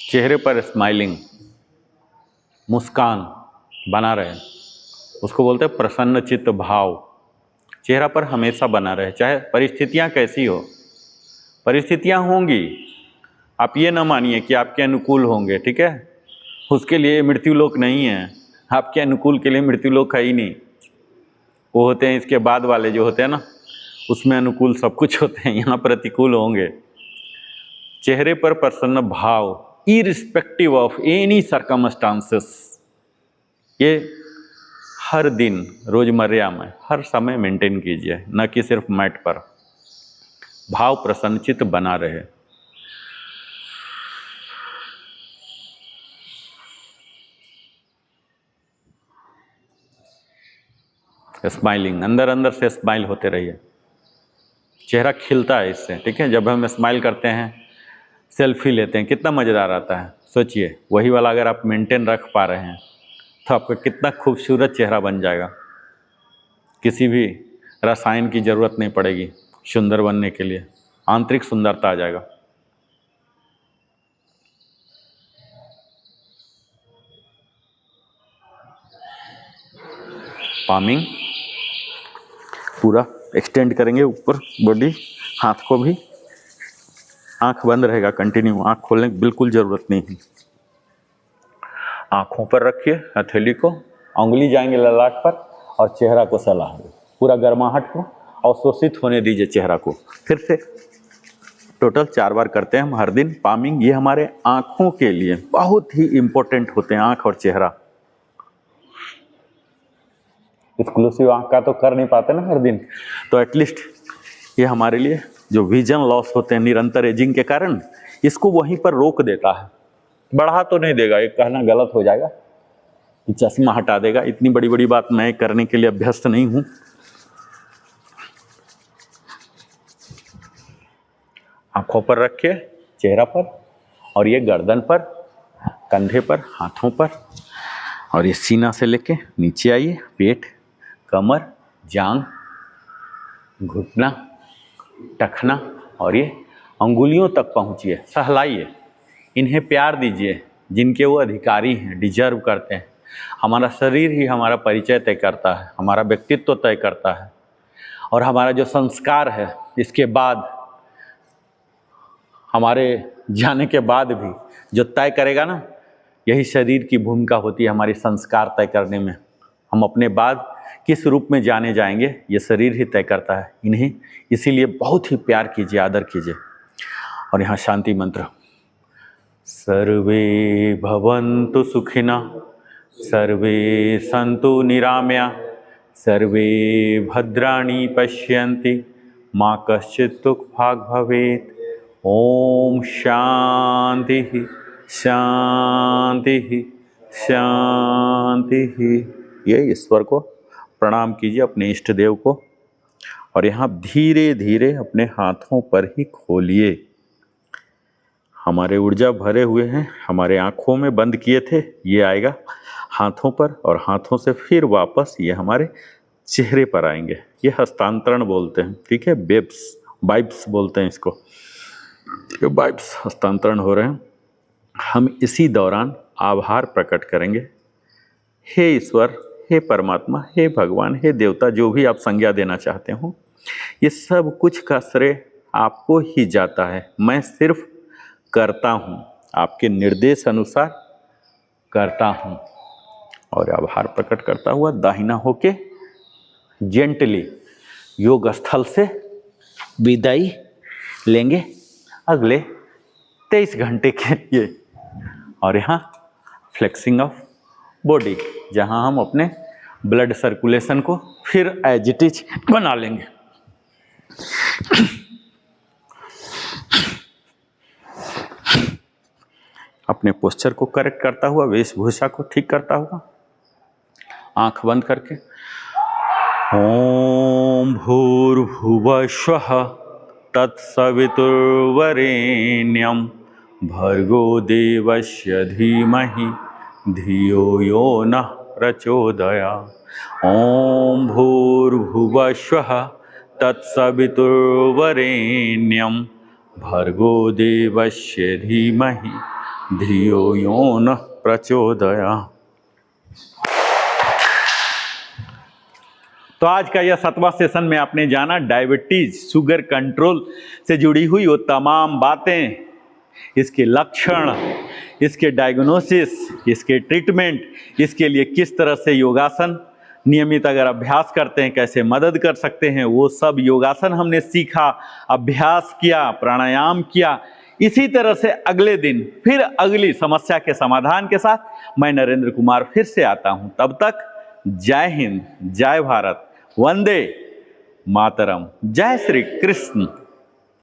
चेहरे पर स्माइलिंग, मुस्कान बना रहे, उसको बोलते हैं प्रसन्न चित्त भाव। चेहरा पर हमेशा बना रहे, चाहे परिस्थितियां कैसी हो। परिस्थितियां होंगी, आप ये ना मानिए कि आपके अनुकूल होंगे, ठीक है। उसके लिए मृत्युलोक नहीं है, आपके अनुकूल के लिए मृत्युलोक है ही नहीं। वो होते हैं इसके बाद वाले जो होते हैं ना, उसमें अनुकूल सब कुछ होते हैं, यहाँ प्रतिकूल होंगे। चेहरे पर प्रसन्न भाव, इरिस्पेक्टिव ऑफ एनी सर्कमस्टांसेस। ये हर दिन रोजमर्रा में हर समय मेंटेन कीजिए, न कि सिर्फ मैट पर। भाव प्रसन्नचित बना रहे। स्माइलिंग, अंदर अंदर से स्माइल होते रहिए। चेहरा खिलता है इससे, ठीक है। जब हम स्माइल करते हैं, सेल्फी लेते हैं, कितना मज़ेदार आता है। सोचिए, वही वाला अगर आप मेंटेन रख पा रहे हैं तो आपका कितना खूबसूरत चेहरा बन जाएगा। किसी भी रसायन की ज़रूरत नहीं पड़ेगी सुंदर बनने के लिए, आंतरिक सुंदरता आ जाएगा। पामिंग पूरा एक्सटेंड करेंगे ऊपर बॉडी, हाथ को भी। आंख बंद रहेगा कंटिन्यू, आंख खोलने की बिल्कुल ज़रूरत नहीं है। आंखों पर रखिए हथेली को, उंगली जाएंगे ललाट पर और चेहरा को सलाह दो। पूरा गर्माहट को अवशोषित होने दीजिए चेहरा को। फिर से टोटल 4 बार करते हैं हम हर दिन पामिंग। ये हमारे आँखों के लिए बहुत ही इम्पोर्टेंट होते हैं, आँख और चेहरा। एक्सक्लूसिव आँख का तो कर नहीं पाते ना हर दिन, तो एटलीस्ट ये हमारे लिए जो विजन लॉस होते हैं निरंतर एजिंग के कारण, इसको वहीं पर रोक देता है। बढ़ा तो नहीं देगा, ये कहना गलत हो जाएगा कि चश्मा हटा देगा। इतनी बड़ी बड़ी बात मैं करने के लिए अभ्यस्त नहीं हूँ। आंखों पर रखिए, चेहरा पर, और ये गर्दन पर, कंधे पर, हाथों पर, और ये सीना से लेके नीचे आइए, पेट, कमर, जांघ, घुटना, टखना, और ये अंगुलियों तक पहुँचिए। सहलाइए, इन्हें प्यार दीजिए जिनके वो अधिकारी हैं, डिजर्व करते हैं। हमारा शरीर ही हमारा परिचय तय करता है, हमारा व्यक्तित्व तय करता है, और हमारा जो संस्कार है इसके बाद, हमारे जाने के बाद भी जो तय करेगा ना, यही शरीर की भूमिका होती है हमारी संस्कार तय करने में। हम अपने बाद किस रूप में जाने जाएंगे ये शरीर ही तय करता है। इन्हें इसीलिए बहुत ही प्यार कीजिए, आदर कीजिए। और यहाँ शांति मंत्र, सर्वे भवन्तु सुखिनः, सर्वे सन्तु निरामया, सर्वे भद्राणि पश्यन्ति, मा कश्चित् दुःखभाग् भवेत्। ओम शांति शांति शांति। ये ईश्वर को प्रणाम कीजिए, अपने इष्ट देव को। और यहाँ धीरे धीरे अपने हाथों पर ही खोलिए। हमारे ऊर्जा भरे हुए हैं, हमारे आँखों में बंद किए थे, ये आएगा हाथों पर, और हाथों से फिर वापस ये हमारे चेहरे पर आएंगे। ये हस्तांतरण बोलते हैं, ठीक है। वाइब्स बोलते हैं इसको। ये वाइब्स हस्तांतरण हो रहे हैं। हम इसी दौरान आभार प्रकट करेंगे। हे ईश्वर, हे परमात्मा, हे भगवान, हे देवता, जो भी आप संज्ञा देना चाहते हो, ये सब कुछ का श्रेय आपको ही जाता है, मैं सिर्फ करता हूँ, आपके निर्देश अनुसार करता हूँ। और आभार प्रकट करता हुआ दाहिना होके जेंटली योग स्थल से विदाई लेंगे अगले 23 घंटे के लिए। और यहाँ फ्लेक्सिंग ऑफ बॉडी, जहाँ हम अपने ब्लड सर्कुलेशन को फिर एज इट इज बना लेंगे। अपने पोस्चर को करेक्ट करता हुआ, वेशभूषा को ठीक करता हुआ, आंख बंद करके ओम भूर्भुवस्वः तत्सवितुर्वरेण्यं भर्गो देवस्य धीमहि धियो यो नः प्रचोदयात्। ओम भूर्भुवस्वः तत्सवितुर्वरेण्यं भर्गो देवस्य धीमहि धियो यो नः प्रचोदयात्। तो आज का यह 7वां सेशन में आपने जाना डायबिटीज, शुगर कंट्रोल से जुड़ी हुई वो तमाम बातें, इसके लक्षण, इसके डायग्नोसिस, इसके ट्रीटमेंट, इसके लिए किस तरह से योगासन नियमित अगर अभ्यास करते हैं कैसे मदद कर सकते हैं, वो सब योगासन हमने सीखा, अभ्यास किया, प्राणायाम किया। इसी तरह से अगले दिन फिर अगली समस्या के समाधान के साथ मैं नरेंद्र कुमार फिर से आता हूं। तब तक जय हिंद, जय भारत, वंदे मातरम, जय श्री कृष्ण।